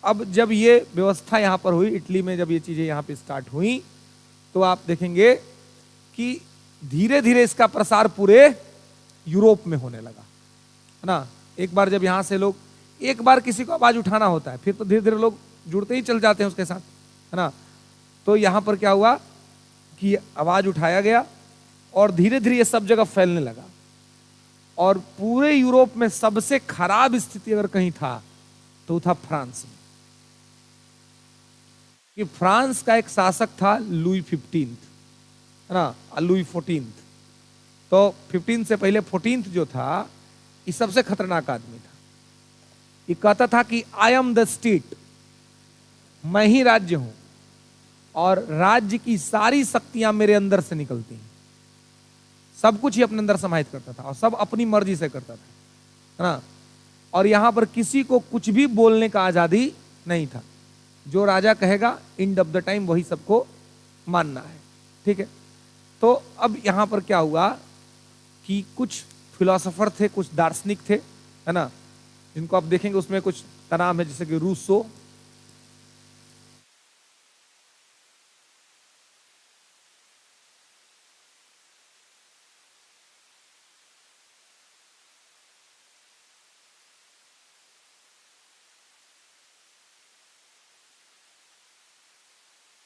अब जब ये व्यवस्था यहां पर हुई इटली में, जब ये चीजें यहां पे स्टार्ट हुई, तो आप देखेंगे कि धीरे धीरे इसका प्रसार पूरे यूरोप में होने लगा, है ना। एक बार जब यहां से लोग, एक बार किसी को आवाज उठाना होता है, फिर तो धीरे धीरे लोग जुड़ते ही चल जाते हैं उसके साथ, है ना। तो यहां पर क्या हुआ कि आवाज उठाया गया और धीरे धीरे ये सब जगह फैलने लगा। और पूरे यूरोप में सबसे खराब स्थिति अगर कहीं था तो था फ्रांस में, कि फ्रांस का एक शासक था लुई 15, है ना, लुई 14। तो 15 से पहले 14 जो था, ये सबसे खतरनाक आदमी था। ये कहता था कि आई एम द स्टेट, मैं ही राज्य हूं, और राज्य की सारी शक्तियां मेरे अंदर से निकलती हैं। सब कुछ ही अपने अंदर समाहित करता था और सब अपनी मर्जी से करता था, है ना। और यहां पर किसी को कुछ भी बोलने का आजादी नहीं था। जो राजा कहेगा एंड ऑफ द टाइम वही सबको मानना है, ठीक है। तो अब यहां पर क्या हुआ कि कुछ फिलोसोफर थे, कुछ दार्शनिक थे, है ना, जिनको आप देखेंगे उसमें कुछ का नाम है, जैसे कि रूसो,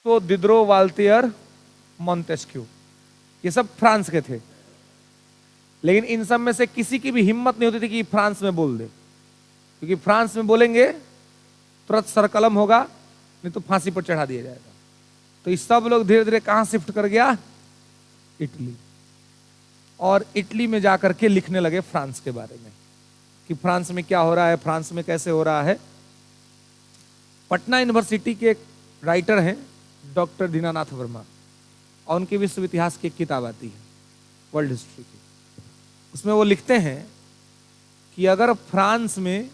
तो दिदरो, वाल्टियर, मॉन्टेस्क्यू, ये सब फ्रांस के थे। लेकिन इन सब में से किसी की भी हिम्मत नहीं होती थी कि फ्रांस में बोल दे, क्योंकि फ्रांस में बोलेंगे तुरंत सरकलम होगा, नहीं तो फांसी पर चढ़ा दिया जाएगा। तो ये सब लोग धीरे धीरे कहां शिफ्ट कर गया? इटली। और इटली में जाकर के लिखने लगे फ्रांस के बारे में, कि फ्रांस में क्या हो रहा है, फ्रांस में कैसे हो रहा है। पटना यूनिवर्सिटी के एक राइटर हैं डॉक्टर दीनानाथ वर्मा, और उनकी विश्व इतिहास की एक किताब आती है, वर्ल्ड हिस्ट्री की। उसमें वो लिखते हैं कि अगर फ्रांस में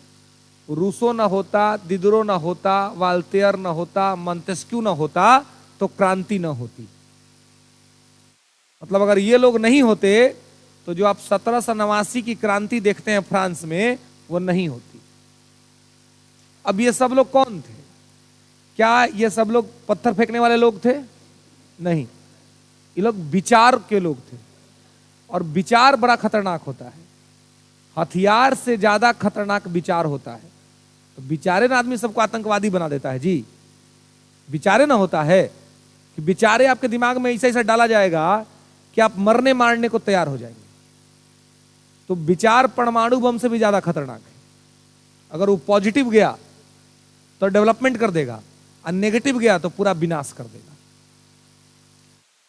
रूसो ना होता, दिदरो ना होता, वाल्टेयर ना होता, मॉन्टेस्क्यू ना होता, तो क्रांति ना होती। मतलब अगर ये लोग नहीं होते तो जो आप 1789 की क्रांति देखते हैं फ्रांस में, वो नहीं होती। अब ये सब लोग कौन थे? क्या ये सब लोग पत्थर फेंकने वाले लोग थे? नहीं, ये लोग विचार के लोग थे, और विचार बड़ा खतरनाक होता है। हथियार से ज्यादा खतरनाक विचार होता है। तो विचारे ना आदमी सबको आतंकवादी बना देता है जी। विचारे ना होता है कि विचारे आपके दिमाग में ऐसा ऐसा डाला जाएगा कि आप मरने मारने को तैयार हो जाएंगे। तो विचार परमाणु बम से भी ज्यादा खतरनाक है। अगर वो पॉजिटिव गया तो डेवलपमेंट कर देगा, और नेगेटिव गया तो पूरा विनाश कर देगा।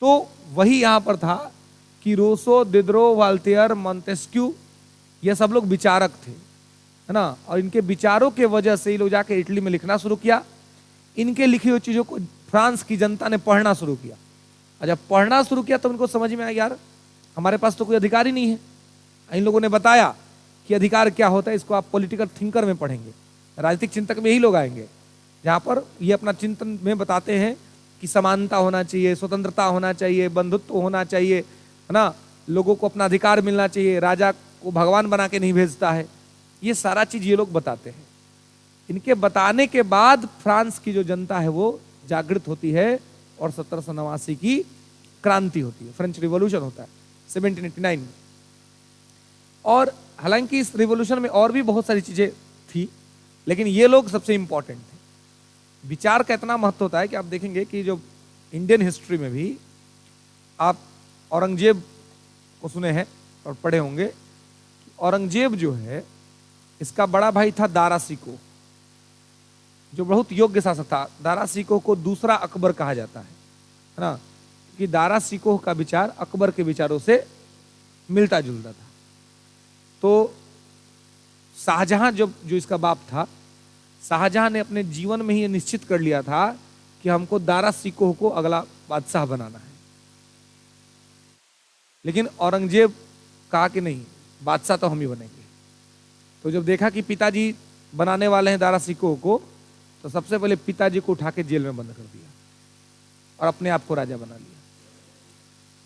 तो वही यहां पर था कि रोसो, दिदरो, वाल्टेयर, मॉन्टेस्क्यू, ये सब लोग विचारक थे, है ना। और इनके विचारों के वजह से ये लोग जाके इटली में लिखना शुरू किया। इनके लिखी हुई चीजों को फ्रांस की जनता ने पढ़ना शुरू किया, और जब पढ़ना शुरू किया तो उनको समझ में आया यार हमारे पास तो कोई अधिकार ही नहीं है। इन लोगों ने बताया कि अधिकार क्या होता है, इसको आप पॉलिटिकल थिंकर में पढ़ेंगे, राजनीतिक चिंतक में यही लोग आएंगे, जहां पर ये अपना चिंतन में बताते हैं कि समानता होना चाहिए, स्वतंत्रता होना चाहिए, बंधुत्व होना चाहिए, है ना, लोगों को अपना अधिकार मिलना चाहिए, राजा को भगवान बना के नहीं भेजता है। ये सारा चीज ये लोग बताते हैं। इनके बताने के बाद फ्रांस की जो जनता है वो जागृत होती है, और 1789 की क्रांति होती है, फ्रेंच रिवॉल्यूशन होता है 1789 में। और हालांकि इस रिवॉल्यूशन में और भी बहुत सारी चीजें थी, लेकिन ये लोग सबसे इंपॉर्टेंट थे। विचार का इतना महत्व होता है कि आप देखेंगे कि जो इंडियन हिस्ट्री में भी आप औरंगजेब को सुने हैं और पढ़े होंगे कि औरंगजेब जो है इसका बड़ा भाई था दारा शिकोह, जो बहुत योग्य शासक था। दारा शिकोह को दूसरा अकबर कहा जाता है ना, कि दारा शिकोह का विचार अकबर के विचारों से मिलता जुलता था। तो शाहजहां जो इसका बाप था, शाहजहां ने अपने जीवन में ही निश्चित कर लिया था कि हमको दारा शिकोह को अगला बादशाह बनाना है। लेकिन औरंगजेब कहा कि नहीं, बादशाह तो हम ही बनेंगे। तो जब देखा कि पिताजी बनाने वाले हैं दारा शिकोह को, तो सबसे पहले पिताजी को उठा के जेल में बंद कर दिया और अपने आप को राजा बना लिया।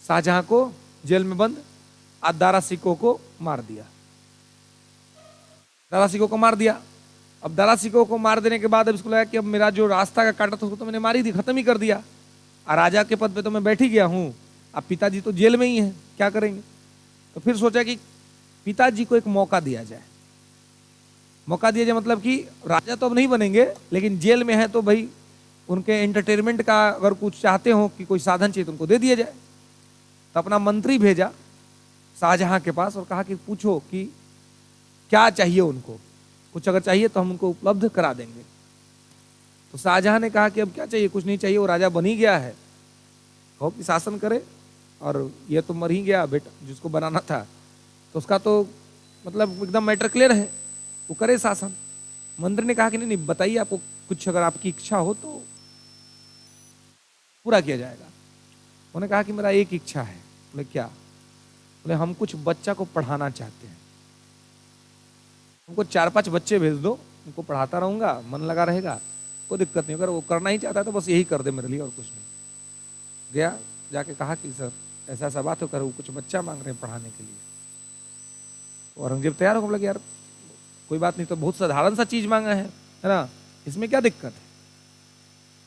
शाहजहां को जेल में बंद, और दारा शिकोह को मार दिया। दारा शिकोह को मार दिया। अब दारा शिकोह को मार देने के बाद अब इसको लगा कि अब मेरा जो रास्ता का काटा था उसको तो मैंने मार ही दी, खत्म ही कर दिया, और राजा के पद पे तो मैं बैठ ही गया हूं। अब पिताजी तो जेल में ही है, क्या करेंगे। तो फिर सोचा कि पिताजी को एक मौका दिया जाए। मौका दिया जाए मतलब कि राजा तो अब नहीं बनेंगे, लेकिन जेल में है तो भाई उनके एंटरटेनमेंट का अगर कुछ चाहते हो कि कोई साधन चाहिए तो उनको दे दिया जाए। तो अपना मंत्री भेजा शाहजहां के पास और कहा कि पूछो कि क्या चाहिए उनको, कुछ अगर चाहिए तो हम उनको उपलब्ध करा देंगे। तो शाहजहां ने कहा कि अब क्या चाहिए, कुछ नहीं चाहिए, वो राजा बन ही गया है, कहो कि शासन करे, और ये तो मर ही गया बेटा जिसको बनाना था, तो उसका तो मतलब एकदम मैटर क्लियर है, वो करे शासन। मंत्री ने कहा कि नहीं बताइए, आपको कुछ अगर आपकी इच्छा हो तो पूरा किया जाएगा। उन्होंने कहा कि मेरा एक इच्छा है। बोले क्या? बोले हम कुछ बच्चा को पढ़ाना चाहते हैं, उनको 4-5 बच्चे भेज दो, उनको पढ़ाता रहूंगा, मन लगा रहेगा, कोई दिक्कत नहीं। अगर वो करना ही चाहता है तो बस यही कर दे मेरे लिए, और कुछ नहीं। गया, जाके कहा कि सर ऐसा ऐसा बात हो कर, वो कुछ बच्चा मांग रहे हैं पढ़ाने के लिए। तो औरंगजेब तैयार हो लगे, यार कोई बात नहीं, तो बहुत साधारण सा चीज मांगा है ना, इसमें क्या दिक्कत है।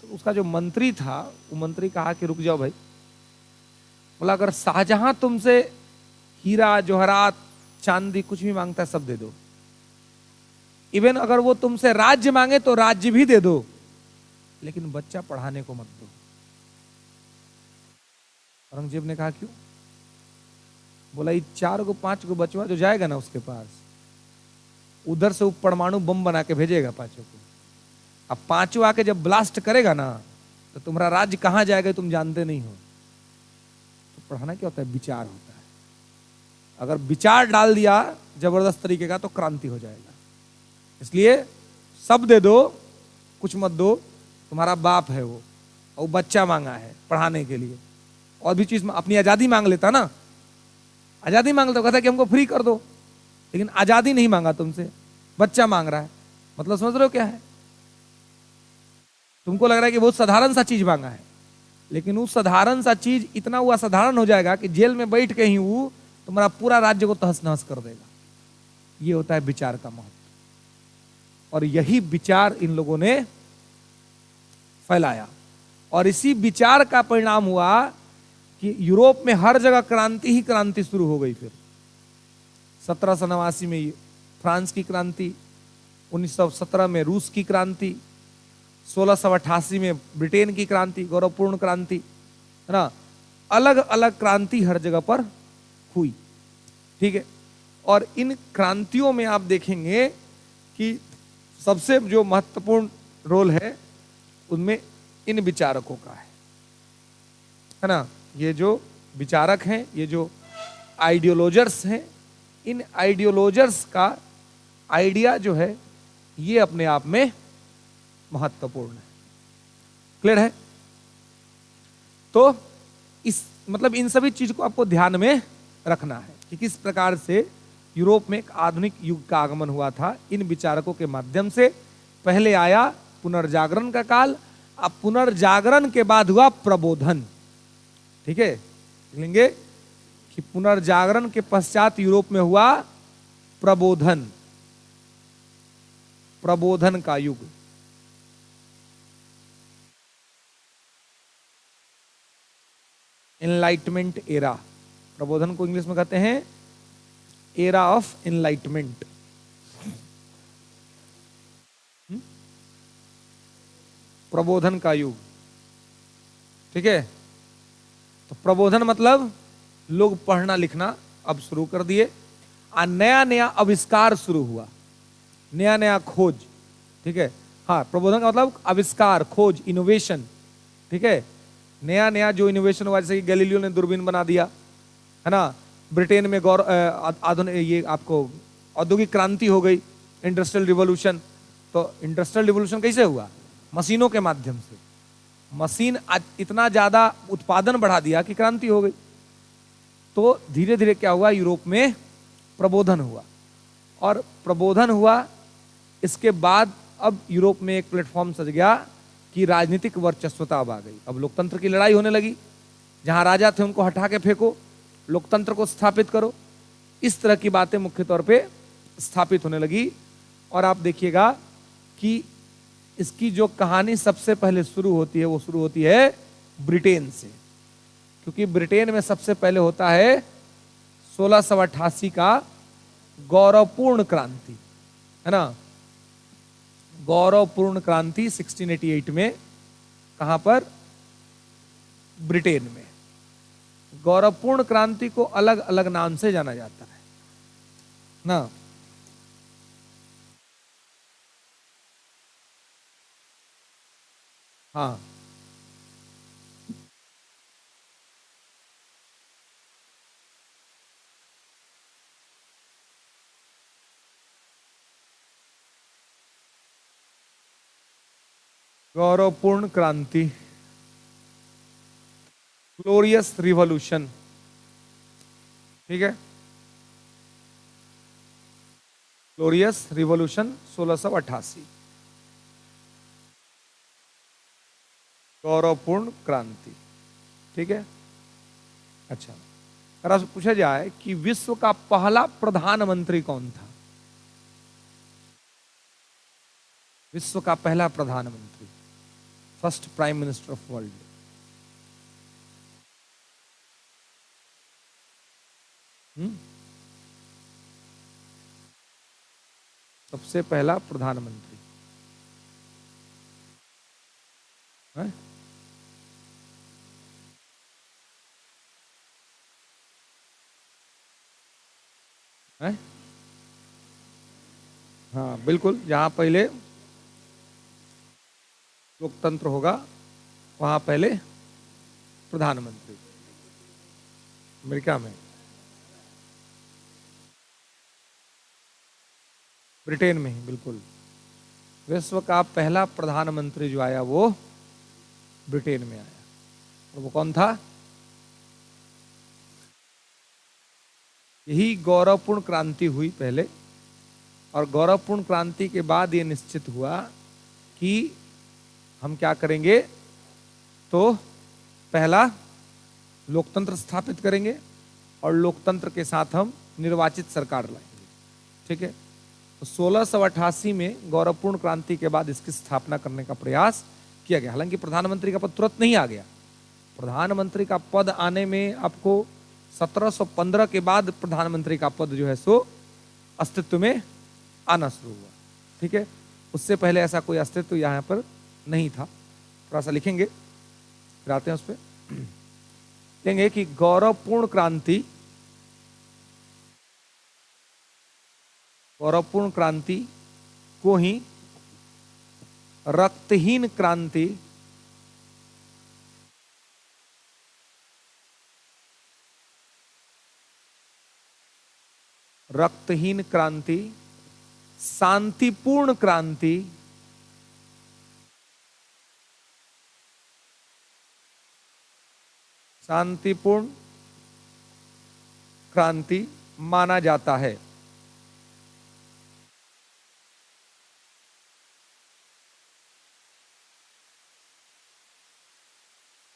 तो उसका जो मंत्री था, वो मंत्री कहा कि रुक जाओ भाई। बोला अगर शाहजहां तुमसे हीरा जवाहरात चांदी कुछ भी मांगता है सब दे दो, इवन अगर वो तुमसे राज्य मांगे तो राज्य भी दे दो, लेकिन बच्चा पढ़ाने को मत दो। औरंगजेब ने कहा क्यों? बोला ये 4-5 बचवा जो जाएगा ना उसके पास, उधर से वो परमाणु बम बना के भेजेगा 5 को। अब 5 आके जब ब्लास्ट करेगा ना, तो तुम्हारा राज्य कहां जाएगा तुम जानते नहीं हो। तो पढ़ाना क्या होता है? विचार होता है। अगर विचार डाल दिया जबरदस्त तरीके का तो क्रांति हो जाएगा। इसलिए सब दे दो, कुछ मत दो। तुम्हारा बाप है वो, और बच्चा मांगा है पढ़ाने के लिए, और भी चीज अपनी आजादी मांग लेता ना, आजादी मांग लेता, कहता कि हमको फ्री कर दो, लेकिन आजादी नहीं मांगा तुमसे, बच्चा मांग रहा है। मतलब समझ रहे हो क्या है? तुमको लग रहा है कि बहुत साधारण सा चीज मांगा है, लेकिन उस साधारण सा चीज इतना हुआ साधारण हो जाएगा कि जेल में बैठ के ही वो तुम्हारा पूरा राज्य को तहस नहस कर देगा। ये होता है विचार का महत्व, और यही विचार इन लोगों ने फैलाया, और इसी विचार का परिणाम हुआ कि यूरोप में हर जगह क्रांति ही क्रांति शुरू हो गई। फिर 1789 में फ्रांस की क्रांति, 1917 में रूस की क्रांति, 1688 में ब्रिटेन की क्रांति, गौरवपूर्ण क्रांति, है ना। अलग अलग क्रांति हर जगह पर हुई, ठीक है। और इन क्रांतियों में आप देखेंगे कि सबसे जो महत्वपूर्ण रोल है उनमें इन विचारकों का है ना। ये जो विचारक हैं, ये जो आइडियोलॉजर्स हैं, इन आइडियोलॉजर्स का आइडिया जो है ये अपने आप में महत्वपूर्ण है। क्लियर है? तो इस मतलब इन सभी चीज को आपको ध्यान में रखना है कि किस प्रकार से यूरोप में एक आधुनिक युग का आगमन हुआ था इन विचारकों के माध्यम से। पहले आया पुनर्जागरण का काल, अब पुनर्जागरण के बाद हुआ प्रबोधन, ठीक है। लिखेंगे कि पुनर्जागरण के पश्चात यूरोप में हुआ प्रबोधन, प्रबोधन का युग। एनलाइटमेंट एरा, प्रबोधन को इंग्लिश में कहते हैं एरा ऑफ एनलाइटमेंट। प्रबोधन का युग, ठीक है। तो प्रबोधन मतलब लोग पढ़ना लिखना अब शुरू कर दिए, नया नया आविष्कार शुरू हुआ, नया नया खोज, ठीक है। हाँ, प्रबोधन का मतलब आविष्कार, खोज, इनोवेशन, ठीक है। नया नया जो इनोवेशन हुआ, जैसे कि गैलीलियो ने दूरबीन बना दिया, है ना। ब्रिटेन में आधुनिक ये आपको औद्योगिक क्रांति हो गई, इंडस्ट्रियल रिवॉल्यूशन। तो इंडस्ट्रियल रिवॉल्यूशन कैसे हुआ? मशीनों के माध्यम से। मशीन इतना ज्यादा उत्पादन बढ़ा दिया कि क्रांति हो गई। तो धीरे धीरे क्या हुआ, यूरोप में प्रबोधन हुआ, और प्रबोधन हुआ इसके बाद अब यूरोप में एक प्लेटफॉर्म सज गया कि राजनीतिक वर्चस्वता अब आ गई। अब लोकतंत्र की लड़ाई होने लगी, जहां राजा थे उनको हटा के फेंको, लोकतंत्र को स्थापित करो, इस तरह की बातें मुख्य तौर पे स्थापित होने लगी। और आप देखिएगा कि इसकी जो कहानी सबसे पहले शुरू होती है वो शुरू होती है ब्रिटेन से, क्योंकि ब्रिटेन में सबसे पहले होता है 1688 का गौरवपूर्ण क्रांति, है ना। गौरवपूर्ण क्रांति 1688 में, कहां पर? ब्रिटेन में। गौरवपूर्ण क्रांति को अलग अलग नाम से जाना जाता है ना। हाँ, गौरवपूर्ण क्रांति, ग्लोरियस रिवॉल्यूशन, ठीक है। ग्लोरियस रिवॉल्यूशन 1688, गौरवपूर्ण क्रांति, ठीक है। अच्छा, अगर आपसे पूछा जाए कि विश्व का पहला प्रधानमंत्री कौन था? विश्व का पहला प्रधानमंत्री, first prime minister of world. सबसे पहला प्रधानमंत्री है? है? हाँ बिल्कुल, जहां पहले लोकतंत्र होगा वहां पहले प्रधानमंत्री, अमेरिका में, ब्रिटेन में ही, बिल्कुल। विश्व का पहला प्रधानमंत्री जो आया वो ब्रिटेन में आया, और वो कौन था? यही गौरवपूर्ण क्रांति हुई पहले, और गौरवपूर्ण क्रांति के बाद ये निश्चित हुआ कि हम क्या करेंगे, तो पहला लोकतंत्र स्थापित करेंगे और लोकतंत्र के साथ हम निर्वाचित सरकार लाएंगे, ठीक है। तो 1688 में गौरवपूर्ण क्रांति के बाद इसकी स्थापना करने का प्रयास किया गया। हालांकि प्रधानमंत्री का पद तुरंत नहीं आ गया, प्रधानमंत्री का पद आने में आपको 1715 के बाद प्रधानमंत्री का पद जो है सो अस्तित्व में आना शुरू हुआ। ठीक है, उससे पहले ऐसा कोई अस्तित्व यहाँ पर नहीं था। थोड़ा सा लिखेंगे, फिर आते हैं उस पर। कहेंगे कि गौरवपूर्ण क्रांति, गौरवपूर्ण क्रांति को ही रक्तहीन क्रांति रक्तहीन क्रांति, शांतिपूर्ण क्रांति, शांतिपूर्ण क्रांति माना जाता है।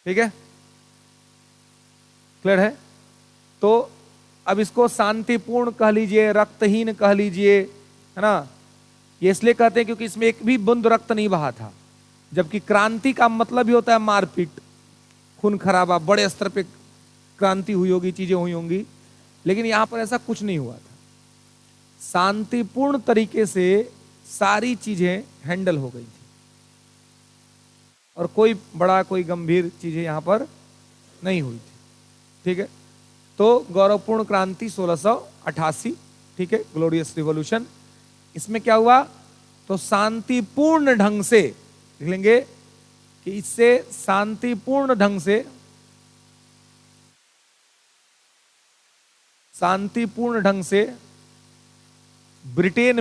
ठीक है, क्लियर है? तो अब इसको शांतिपूर्ण कह लीजिए, रक्तहीन कह लीजिए, है ना। ये इसलिए कहते हैं क्योंकि इसमें एक भी बूंद रक्त नहीं बहा था, जबकि क्रांति का मतलब ही होता है मारपीट, खून खराबा, बड़े स्तर पे क्रांति हुई होगी, चीजें हुई होंगी, लेकिन यहां पर ऐसा कुछ नहीं हुआ था। शांतिपूर्ण तरीके से सारी चीजें हैंडल हो गई थी और कोई बड़ा कोई गंभीर चीजें यहां पर नहीं हुई थी। ठीक है, तो गौरवपूर्ण क्रांति 1688, ठीक है, ग्लोरियस रिवॉल्यूशन। इसमें क्या हुआ? तो शांतिपूर्ण ढंग से लिख लेंगे कि इससे शांतिपूर्ण ढंग से, शांतिपूर्ण ढंग से ब्रिटेन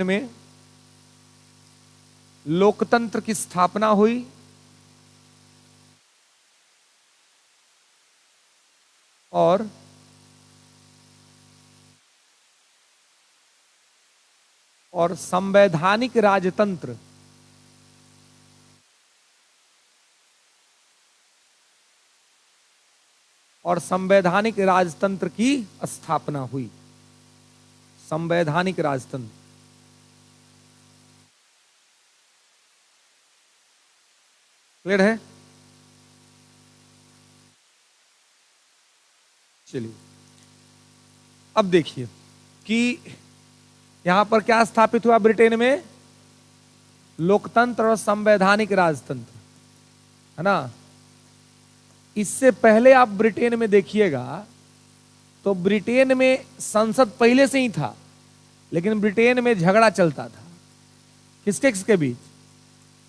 में लोकतंत्र की स्थापना हुई और संवैधानिक राजतंत्र की स्थापना हुई। संवैधानिक राजतंत्र, क्लियर है? चलिए अब देखिए कि यहां पर क्या स्थापित हुआ ब्रिटेन में? लोकतंत्र और संवैधानिक राजतंत्र, है ना। इससे पहले आप ब्रिटेन में देखिएगा तो ब्रिटेन में संसद पहले से ही था, लेकिन ब्रिटेन में झगड़ा चलता था। किसके किसके बीच?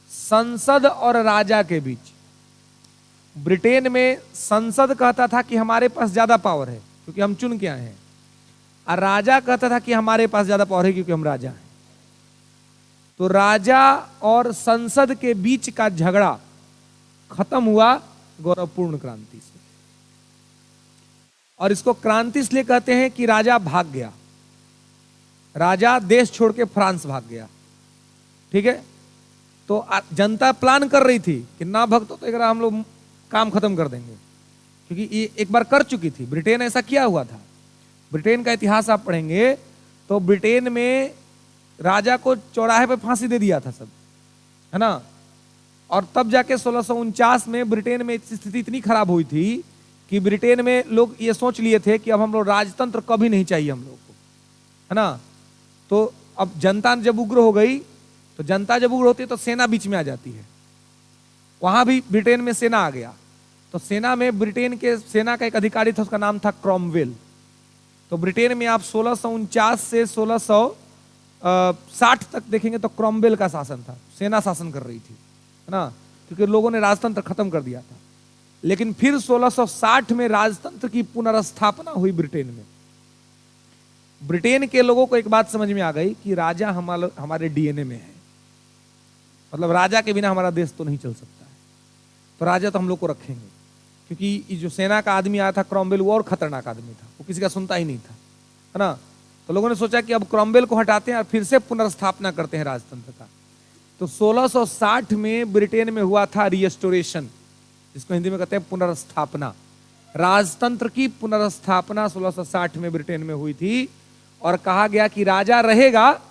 संसद और राजा के बीच। ब्रिटेन में संसद कहता था कि हमारे पास ज्यादा पावर है क्योंकि हम चुन के आए हैं, और राजा कहता था कि हमारे पास ज्यादा पावर है क्योंकि हम राजा हैं। तो राजा और संसद के बीच का झगड़ा खत्म हुआ गौरवपूर्ण क्रांति से। और इसको क्रांति इसलिए कहते हैं कि राजा भाग गया, राजा देश छोड़ के फ्रांस भाग गया। ठीक है, तो जनता प्लान कर रही थी कि ना भक्त तो एक हम लोग काम खत्म कर देंगे, क्योंकि ये एक बार कर चुकी थी। ब्रिटेन ऐसा किया हुआ था। ब्रिटेन का इतिहास आप पढ़ेंगे तो ब्रिटेन में राजा को चौराहे पे फांसी दे दिया था सब, है ना। और तब जाके 1649 में ब्रिटेन में स्थिति इतनी खराब हुई थी कि ब्रिटेन में लोग ये सोच लिए थे कि अब हम लोग राजतंत्र कभी नहीं चाहिए हम लोग को, है ना। तो अब जनता जब उग्र हो गई, तो जनता जब उग्र होती है तो सेना बीच में आ जाती है। वहां भी ब्रिटेन में सेना आ गया। तो सेना में ब्रिटेन के सेना का एक अधिकारी था, उसका नाम था क्रॉमवेल। तो ब्रिटेन में आप 1649 से 1660 तक देखेंगे तो क्रॉमवेल का शासन था, सेना शासन कर रही थी, है ना, क्योंकि लोगों ने राजतंत्र खत्म कर दिया था। लेकिन फिर 1660 में राजतंत्र की पुनर्स्थापना हुई ब्रिटेन में। ब्रिटेन के लोगों को एक बात समझ में आ गई कि राजा हमारे डीएनए में है, मतलब राजा के बिना हमारा देश तो नहीं चल सकता है, तो राजा तो हम लोग को रखेंगे। क्योंकि जो सेना का आदमी आया था क्रॉमवेल, वो और खतरनाक आदमी था, वो किसी का सुनता ही नहीं था, है ना। तो लोगों ने सोचा कि अब क्रॉमवेल को हटाते हैं और फिर से पुनर्स्थापना करते हैं राजतंत्र का। तो 1660 में ब्रिटेन में हुआ था रिस्टोरेशन, जिसको हिंदी में कहते हैं पुनर्स्थापना। राजतंत्र की पुनर्स्थापना 1660 में ब्रिटेन में हुई थी और कहा गया कि राजा रहेगा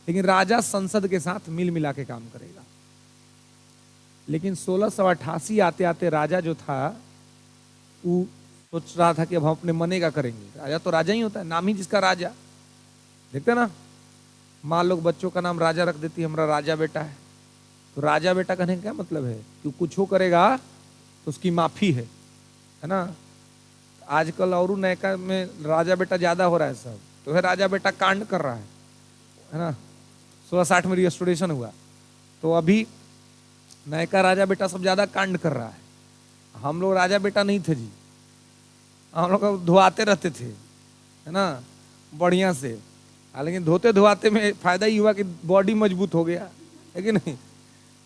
लेकिन राजा संसद के साथ मिल मिला के काम करेगा। लेकिन 1688 आते आते राजा जो था वो सोच रहा था कि अब हम अपने मने का करेंगे। राजा तो राजा ही होता है, नाम ही जिसका राजा। देखते ना, माँ लोग बच्चों का नाम राजा रख देती है, हमारा राजा बेटा है। तो राजा बेटा कहने का क्या मतलब है कि कुछ हो करेगा तो उसकी माफी है ना। आजकल और नयका में राजा बेटा ज्यादा हो रहा है सब, तो है राजा बेटा कांड कर रहा है ना। 1660 में रिस्टोरेशन हुआ तो अभी नयका राजा बेटा सब ज्यादा कांड कर रहा है। हम लोग राजा बेटा नहीं थे जी, हम लोग धोआते रहते थे है ना बढ़िया से। लेकिन धोते धोआते में फायदा ही हुआ कि बॉडी मजबूत हो गया, है कि नहीं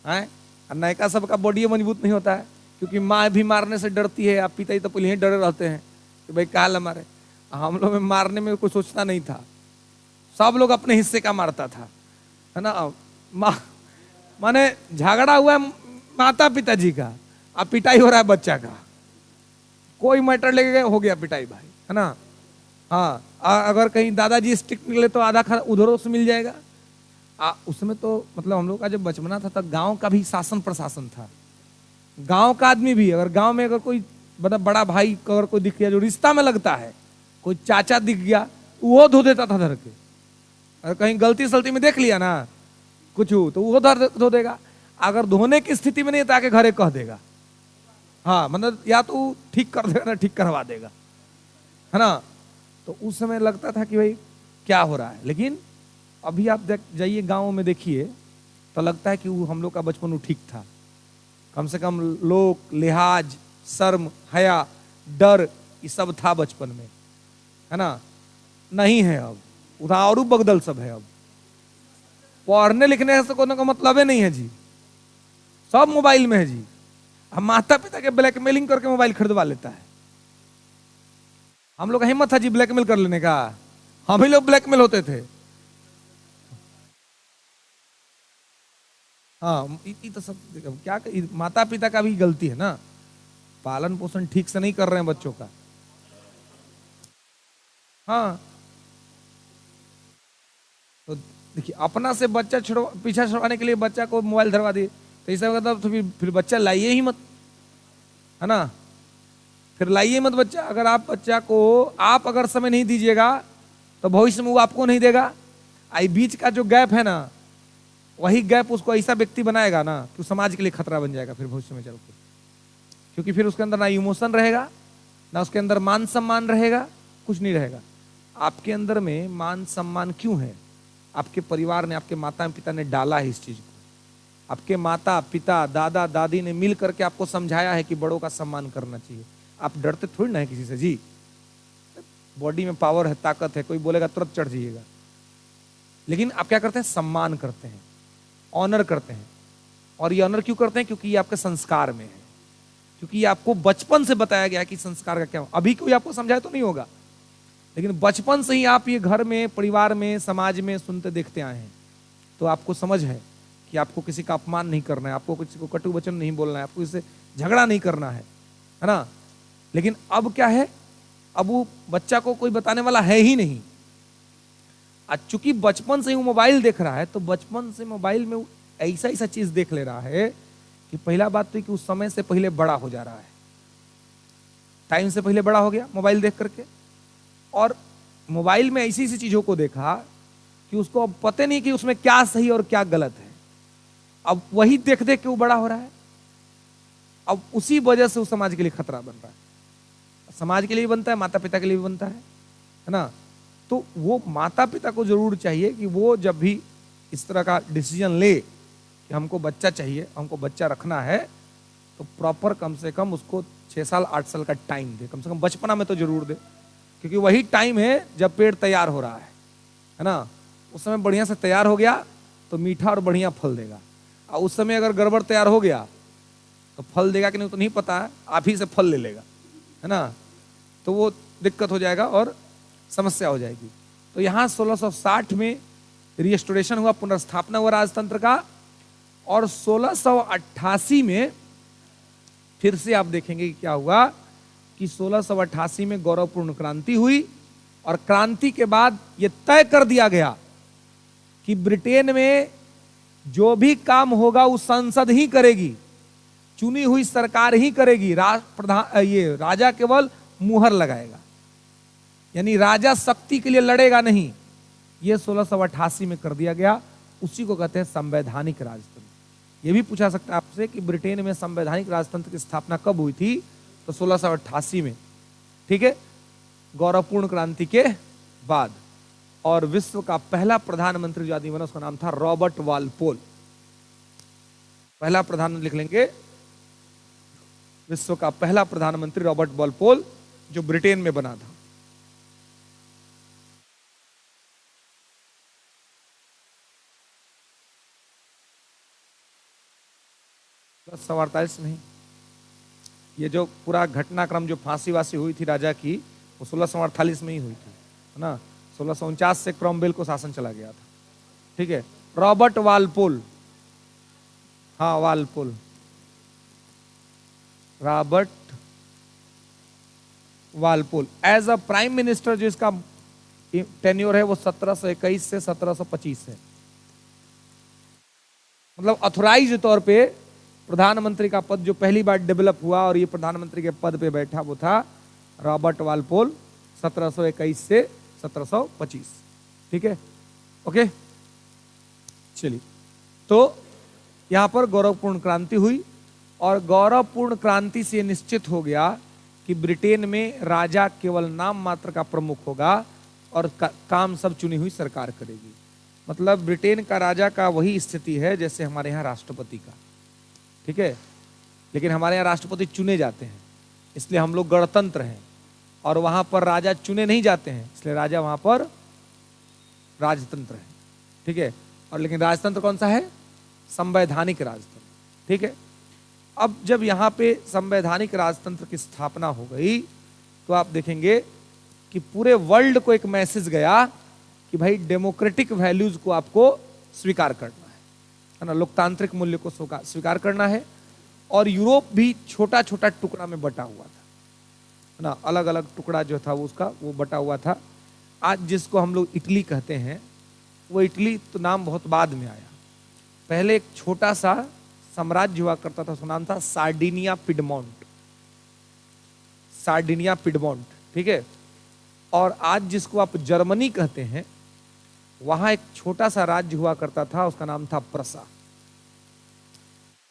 है। नयका सबका बॉडी मजबूत नहीं होता है, क्योंकि माँ भी मारने से डरती है, आप पिता ही तो पहले ही डरे रहते हैं कि भाई काल हमारे। हम लोग में मारने में कोई सोचता नहीं था, सब लोग अपने हिस्से का मारता था है ना। माने झगड़ा हुआ है माता पिताजी का, अब पिटाई हो रहा है बच्चा का। कोई मैटर लेके गए हो गया पिटाई भाई, है ना। हाँ, अगर कहीं दादाजी स्टिक निकले तो आधा खा उधरों से मिल जाएगा। उसमें तो मतलब हम लोग का जब बचपना था तब गांव का भी शासन प्रशासन था। गांव का आदमी भी, अगर गांव में अगर कोई बड़ा भाई अगर कोई दिख गया जो रिश्ता में लगता है, कोई चाचा दिख गया, वो धो देता था धर के। अगर कहीं गलती सलती में देख लिया ना कुछ तो वो धो देगा। अगर धोने की स्थिति में नहीं तो आके घरे कह देगा। हाँ, मतलब या तो ठीक कर देगा ना ठीक करवा देगा, है ना। तो उस समय लगता था कि भाई क्या हो रहा है। लेकिन अभी आप जाइए गाँव में देखिए तो लगता है कि वो हम लोग का बचपन वो ठीक था। कम से कम लोक लिहाज शर्म हया डर ये सब था बचपन में, है ना। नहीं है अब, उधर और बगदल सब है। अब पढ़ने लिखने से कोई का मतलब ही नहीं है जी, सब मोबाइल में है जी। हम माता पिता के ब्लैकमेलिंग करके मोबाइल खरीदवा लेता है। हम लोग का हिम्मत था जी ब्लैकमेल कर लेने का, हम ही लोग ब्लैकमेल होते थे। हाँ, तो सब क्या माता पिता का भी गलती है ना, पालन पोषण ठीक से नहीं कर रहे हैं बच्चों का। हाँ, तो देखिए अपना से बच्चा पीछा छुड़वाने के लिए बच्चा को मोबाइल धरवा दिए तो ऐसा होगा तो फिर बच्चा लाइए ही मत, है ना। फिर लाइए मत बच्चा। अगर आप बच्चा को आप अगर समय नहीं दीजिएगा तो भविष्य में वो आपको नहीं देगा। आई बीच का जो गैप है ना, वही गैप उसको ऐसा व्यक्ति बनाएगा ना कि समाज के लिए खतरा बन जाएगा फिर भविष्य में चल के। क्योंकि फिर उसके अंदर ना इमोशन रहेगा, ना उसके अंदर मान सम्मान रहेगा, कुछ नहीं रहेगा। आपके अंदर में मान सम्मान क्यों है? आपके परिवार ने, आपके माता पिता ने डाला है इस चीज को। आपके माता पिता दादा दादी ने मिल करके आपको समझाया है कि बड़ों का सम्मान करना चाहिए। आप डरते थोड़ी ना है किसी से जी। बॉडी में पावर है, ताकत है, कोई बोलेगा तुरंत चढ़ जाइएगा। लेकिन आप क्या करते हैं? सम्मान करते हैं, ऑनर करते हैं। और ये ऑनर क्यों करते हैं? क्योंकि ये आपके संस्कार में है, क्योंकि ये आपको बचपन से बताया गया कि संस्कार का क्या। अभी कोई आपको समझाए तो नहीं होगा, लेकिन बचपन से ही आप ये घर में, परिवार में, समाज में सुनते देखते आए हैं। तो आपको समझ है कि आपको किसी का अपमान नहीं करना है, आपको किसी को कटु वचन नहीं बोलना है, आपको इससे झगड़ा नहीं करना है ना। लेकिन अब क्या है, अब वो बच्चा को कोई बताने वाला है ही नहीं। आज चूंकि बचपन से ही वो मोबाइल देख रहा है, तो बचपन से मोबाइल में ऐसा ऐसा चीज देख ले रहा है कि पहला बात तो कि उस समय से पहले बड़ा हो जा रहा है, टाइम से पहले बड़ा हो गया मोबाइल देख करके। और मोबाइल में ऐसी ऐसी चीजों को देखा कि उसको अब पता नहीं कि उसमें क्या सही और क्या गलत है। अब वही देख देख के वो बड़ा हो रहा है। अब उसी वजह से वो समाज के लिए खतरा बन रहा है। समाज के लिए भी बनता है, माता पिता के लिए भी बनता है ना। तो वो माता पिता को जरूर चाहिए कि वो जब भी इस तरह का डिसीजन ले कि हमको बच्चा चाहिए, हमको बच्चा रखना है, तो प्रॉपर कम से कम उसको 6 साल 8 साल का टाइम दे, कम से कम बचपना में तो जरूर दे। क्योंकि वही टाइम है जब पेड़ तैयार हो रहा है ना। उस समय बढ़िया से तैयार हो गया तो मीठा और बढ़िया फल देगा। और उस समय अगर गड़बड़ तैयार हो गया तो फल देगा कि नहीं तो नहीं पता है, आप ही से फल ले लेगा, है ना। तो वो दिक्कत हो जाएगा और समस्या हो जाएगी। तो यहाँ 1660 में रिस्टोरेशन हुआ, पुनर्स्थापना हुआ राजतंत्र का। और 1688 में फिर से आप देखेंगे कि क्या हुआ कि 1688 में गौरवपूर्ण क्रांति हुई। और क्रांति के बाद यह तय कर दिया गया कि ब्रिटेन में जो भी काम होगा वो संसद ही करेगी, चुनी हुई सरकार ही करेगी, ये राजा केवल मुहर लगाएगा, यानी राजा शक्ति के लिए लड़ेगा नहीं। ये 1688 में कर दिया गया, उसी को कहते हैं संवैधानिक राजतंत्र। ये भी पूछा सकता है आपसे कि ब्रिटेन में संवैधानिक राजतंत्र की स्थापना कब हुई थी, तो 1688 में, ठीक है, गौरवपूर्ण क्रांति के बाद। और विश्व का पहला प्रधानमंत्री जो आदमी बना उसका नाम था रॉबर्ट वालपोल। पहला प्रधानमंत्री लिख लेंगे, विश्व का पहला प्रधानमंत्री रॉबर्ट वालपोल, जो ब्रिटेन में बना था। 1648 नहीं, ये जो पूरा घटनाक्रम जो फांसी वासी हुई थी राजा की, वो 1648 में ही हुई थी, है ना। 1649 से क्रॉमवेल को शासन चला गया था, ठीक है। रॉबर्ट वालपोल, हाँ Walpole, Robert Walpole as a prime minister, जो इसका टेन्योर है वो 1721 से 1725 है। मतलब ऑथोराइज तौर पे प्रधानमंत्री का पद जो पहली बार डेवलप हुआ और ये प्रधानमंत्री के पद पे बैठा, वो था रॉबर्ट वालपोल, 1721 से 1725, ठीक है, ओके। चलिए, तो यहां पर गौरवपूर्ण क्रांति हुई, और गौरवपूर्ण क्रांति से निश्चित हो गया कि ब्रिटेन में राजा केवल नाम मात्र का प्रमुख होगा और काम सब चुनी हुई सरकार करेगी। मतलब ब्रिटेन का राजा का वही स्थिति है जैसे हमारे यहाँ राष्ट्रपति का, ठीक है। लेकिन हमारे यहाँ राष्ट्रपति चुने जाते हैं, इसलिए हम लोग गणतंत्र हैं, और वहां पर राजा चुने नहीं जाते हैं, इसलिए राजा वहां पर राजतंत्र है, ठीक है। और लेकिन राजतंत्र कौन सा है? संवैधानिक राजतंत्र, ठीक है। अब जब यहाँ पे संवैधानिक राजतंत्र की स्थापना हो गई, तो आप देखेंगे कि पूरे वर्ल्ड को एक मैसेज गया कि भाई डेमोक्रेटिक वैल्यूज को आपको स्वीकार करना है ना, लोकतांत्रिक मूल्य को स्वीकार करना है। और यूरोप भी छोटा छोटा टुकड़ा में बटा हुआ था, है ना, अलग अलग टुकड़ा जो था वो उसका वो बटा हुआ था। आज जिसको हम लोग इटली कहते हैं, वो इटली तो नाम बहुत बाद में आया। पहले एक छोटा सा साम्राज्य हुआ करता था, उसका नाम था सार्डिनिया पिडमोंट, सार्डिनिया पिडमोंट, ठीक है। और आज जिसको आप जर्मनी कहते हैं, वहां एक छोटा सा राज्य हुआ करता था, उसका नाम था प्रसा।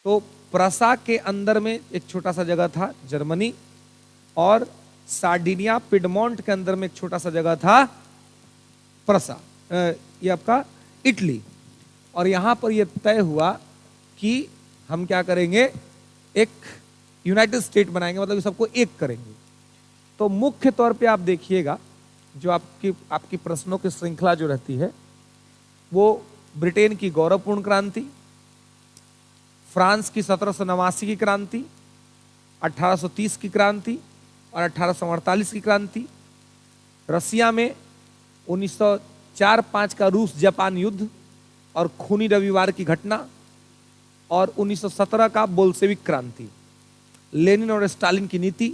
तो प्रसा के अंदर में एक छोटा सा जगह था जर्मनी, और सार्डिनिया पिडमोंट के अंदर में एक छोटा सा जगह था प्रसा, ये आपका इटली। और यहां पर यह तय हुआ कि हम क्या करेंगे, एक यूनाइटेड स्टेट बनाएंगे, मतलब सबको एक करेंगे। तो मुख्य तौर पे आप देखिएगा, जो आपकी प्रश्नों की श्रृंखला जो रहती है, वो ब्रिटेन की गौरवपूर्ण क्रांति, फ्रांस की 1789 की क्रांति, 1830 की क्रांति और 1848 की क्रांति, रसिया में 1904-05 का रूस जापान युद्ध और खूनी रविवार की घटना, और 1917 का बोल्शेविक क्रांति, लेनिन और स्टालिन की नीति,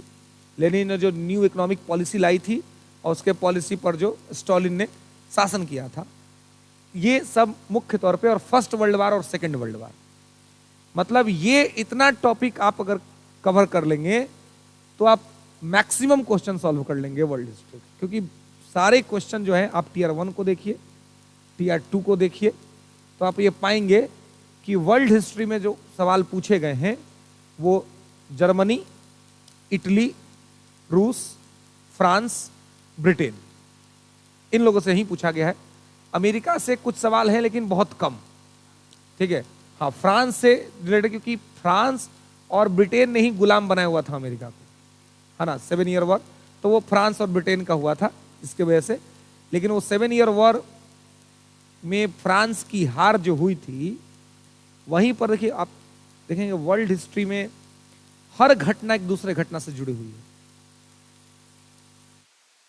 लेनिन ने जो न्यू इकोनॉमिक पॉलिसी लाई थी और उसके पॉलिसी पर जो स्टालिन ने शासन किया था, ये सब मुख्य तौर पे, और फर्स्ट वर्ल्ड वार और सेकेंड वर्ल्ड वार। मतलब ये इतना टॉपिक आप अगर कवर कर लेंगे तो आप मैक्सिमम क्वेश्चन सॉल्व कर लेंगे वर्ल्ड हिस्ट्री, क्योंकि सारे क्वेश्चन जो है आप टीयर 1 को देखिए, टीयर 2 को देखिए, तो आप ये पाएंगे कि वर्ल्ड हिस्ट्री में जो सवाल पूछे गए हैं वो जर्मनी, इटली, रूस, फ्रांस, ब्रिटेन, इन लोगों से ही पूछा गया है। अमेरिका से कुछ सवाल हैं लेकिन बहुत कम, ठीक है। हाँ, फ्रांस से रिलेटेड, क्योंकि फ्रांस और ब्रिटेन ने ही गुलाम बनाया हुआ था अमेरिका को, है ना, 7 ईयर वॉर, तो वो फ्रांस और ब्रिटेन का हुआ था इसके वजह से। लेकिन वो 7 ईयर वॉर में फ्रांस की हार जो हुई थी, वहीं पर देखिए, आप देखेंगे वर्ल्ड हिस्ट्री में हर घटना एक दूसरे घटना से जुड़ी हुई है।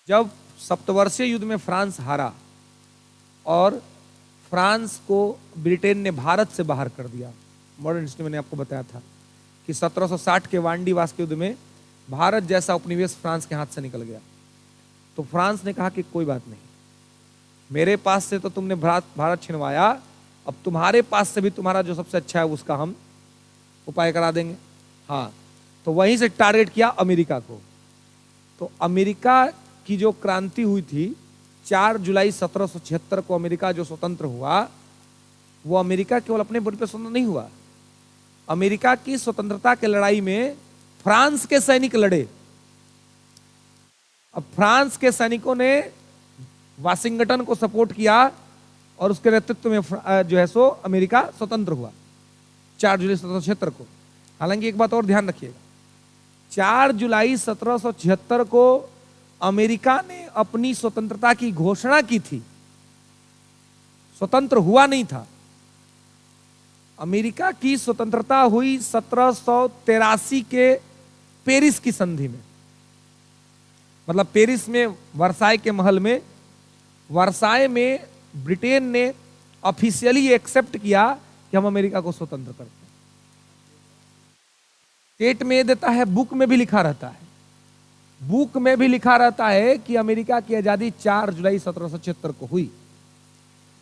जब सप्तवर्षीय युद्ध में फ्रांस हारा और फ्रांस को ब्रिटेन ने भारत से बाहर कर दिया, मॉडर्न हिस्ट्री मैंने आपको बताया था कि 1760 के वांडी वास के युद्ध में भारत जैसा उपनिवेश फ्रांस के हाथ से निकल गया, तो फ्रांस ने कहा कि कोई बात नहीं, मेरे पास से तो तुमने भारत छिनवाया, अब तुम्हारे पास से भी तुम्हारा जो सबसे अच्छा है उसका हम उपाय करा देंगे। हाँ, तो वहीं से टारगेट किया अमेरिका को। तो अमेरिका की जो क्रांति हुई थी 4 जुलाई 1776 को अमेरिका जो स्वतंत्र हुआ, वो अमेरिका केवल अपने बल पे स्वतंत्र नहीं हुआ। अमेरिका की स्वतंत्रता के लड़ाई में फ्रांस के सैनिक लड़े। अब फ्रांस के सैनिकों ने वाशिंगटन को सपोर्ट किया और उसके नेतृत्व में जो है सो अमेरिका स्वतंत्र हुआ 4 जुलाई 1776 को। हालांकि एक बात और ध्यान रखिएगा, 4 जुलाई 1776 को अमेरिका ने अपनी स्वतंत्रता की घोषणा की थी, स्वतंत्र हुआ नहीं था। अमेरिका की स्वतंत्रता हुई 1783 के पेरिस की संधि में, मतलब पेरिस में वर्साई के महल में, वर्साई में ब्रिटेन ने ऑफिशियली एक्सेप्ट किया कि हम अमेरिका को स्वतंत्र करते हैं। स्टेट में देता है, बुक में भी लिखा रहता है, बुक में भी लिखा रहता है कि अमेरिका की आजादी 4 जुलाई 1776 को हुई।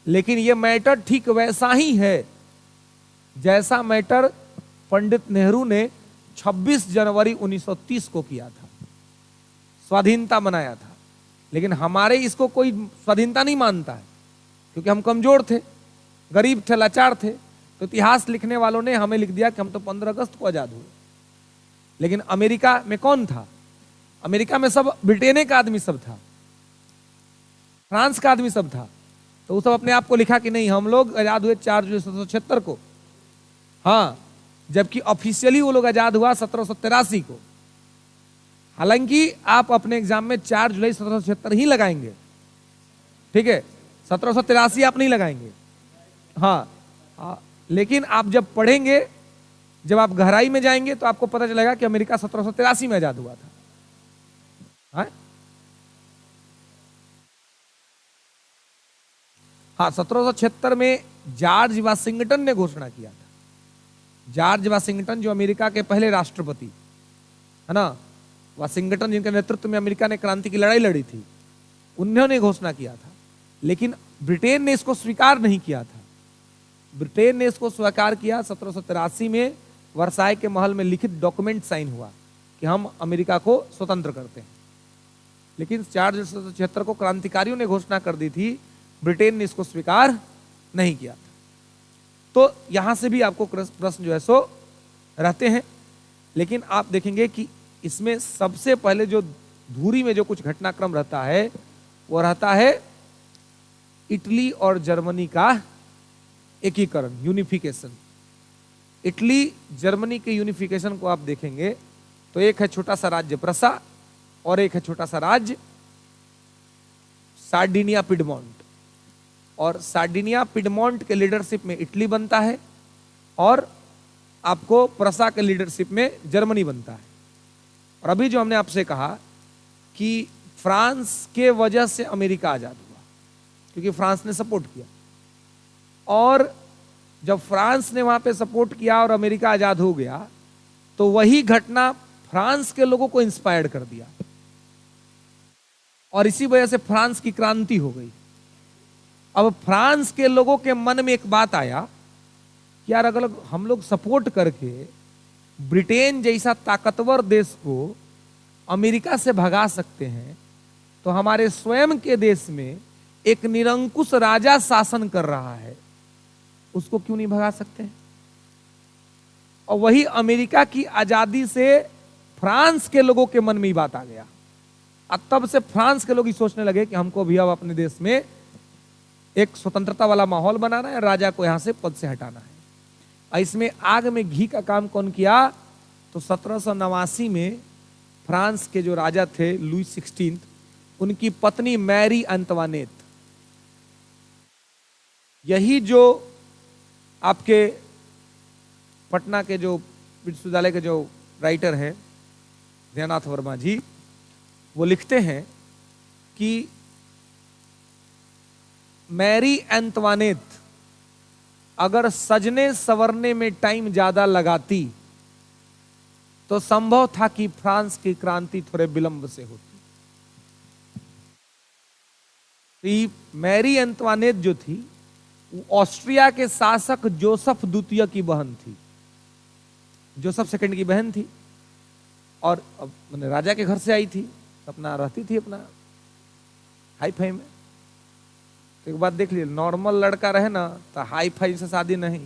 लेकिन यह मैटर ठीक वैसा ही है जैसा मैटर पंडित नेहरू ने 26 जनवरी 1930 को किया था, स्वाधीनता मनाया था। लेकिन हमारे इसको कोई स्वाधीनता नहीं मानता है, क्योंकि हम कमजोर थे, गरीब थे, लाचार थे। तो इतिहास लिखने वालों ने हमें लिख दिया कि हम तो 15 अगस्त को आजाद हुए। लेकिन अमेरिका में कौन था? अमेरिका में सब ब्रिटेन का आदमी सब था, फ्रांस का आदमी सब था। तो वो सब अपने आप को लिखा कि नहीं, हम लोग आजाद हुए 4 जुलाई 1776 को। हाँ, जबकि ऑफिशियली वो लोग आजाद हुआ 1783 को। हालांकि आप अपने एग्जाम में 4 जुलाई 1776 ही लगाएंगे, ठीक है, 1783 आप नहीं लगाएंगे। हाँ, लेकिन आप जब पढ़ेंगे, जब आप गहराई में जाएंगे तो आपको पता चलेगा कि अमेरिका 1783 में आजाद हुआ था। हाँ, 1776 में जॉर्ज वाशिंगटन ने घोषणा किया था। जॉर्ज वाशिंगटन जो अमेरिका के पहले राष्ट्रपति है ना, वाशिंगटन जिनके नेतृत्व में अमेरिका ने क्रांति की लड़ाई लड़ी थी, उन्होंने घोषणा किया था। लेकिन ब्रिटेन ने इसको स्वीकार नहीं किया था। ब्रिटेन ने इसको स्वीकार किया 1783 में, वर्साई के महल में लिखित डॉक्यूमेंट साइन हुआ कि हम अमेरिका को स्वतंत्र करते हैं। लेकिन 4 जुलाई 1776 को क्रांतिकारियों ने घोषणा कर दी थी, ब्रिटेन ने इसको स्वीकार नहीं किया था। तो यहां से भी आपको प्रश्न जो है सो रहते हैं। लेकिन आप देखेंगे कि इसमें सबसे पहले जो धुरी में जो कुछ घटनाक्रम रहता है वो रहता है इटली और जर्मनी का एकीकरण, यूनिफिकेशन। इटली जर्मनी के यूनिफिकेशन को आप देखेंगे तो एक है छोटा सा राज्य प्रसा और एक है छोटा सा राज्य सार्डिनिया पिडमोंट। और सार्डिनिया पिडमोंट के लीडरशिप में इटली बनता है और आपको प्रसा के लीडरशिप में जर्मनी बनता है। और अभी जो हमने आपसे कहा कि फ्रांस के वजह से अमेरिका आजाद हुआ, क्योंकि फ्रांस ने सपोर्ट किया। और जब फ्रांस ने वहां पे सपोर्ट किया और अमेरिका आजाद हो गया, तो वही घटना फ्रांस के लोगों को इंस्पायर्ड कर दिया और इसी वजह से फ्रांस की क्रांति हो गई। अब फ्रांस के लोगों के मन में एक बात आया कि यार अगर हम लोग सपोर्ट करके ब्रिटेन जैसा ताकतवर देश को अमेरिका से भगा सकते हैं, तो हमारे स्वयं के देश में एक निरंकुश राजा शासन कर रहा है, उसको क्यों नहीं भगा सकते हैं? और वही अमेरिका की आजादी से फ्रांस के लोगों के मन में ही बात आ गया। अब तब से फ्रांस के लोग ही सोचने लगे कि हमको भी अब अपने देश में एक स्वतंत्रता वाला माहौल बनाना है, राजा को यहां से पद से हटाना है। और इसमें आग में घी का काम कौन किया? तो 1789 में फ्रांस के जो राजा थे लुई 16, उनकी पत्नी मैरी अंतवानेत, यही जो आपके पटना के जो विश्वविद्यालय के जो राइटर हैं दयानाथ वर्मा जी, वो लिखते हैं कि मैरी एंतवानेत अगर सजने संवरने में टाइम ज्यादा लगाती तो संभव था कि फ्रांस की क्रांति थोड़े विलंब से होती। कि मैरी एंतवानेट जो थी वो ऑस्ट्रिया के शासक जोसेफ द्वितीय की बहन थी, जोसेफ सेकंड की बहन थी, और मैंने राजा के घर से आई थी, अपना रहती थी अपना हाई फाई में। तो एक बात देख लीजिए, नॉर्मल लड़का रहे ना तो हाई फाई से शादी नहीं,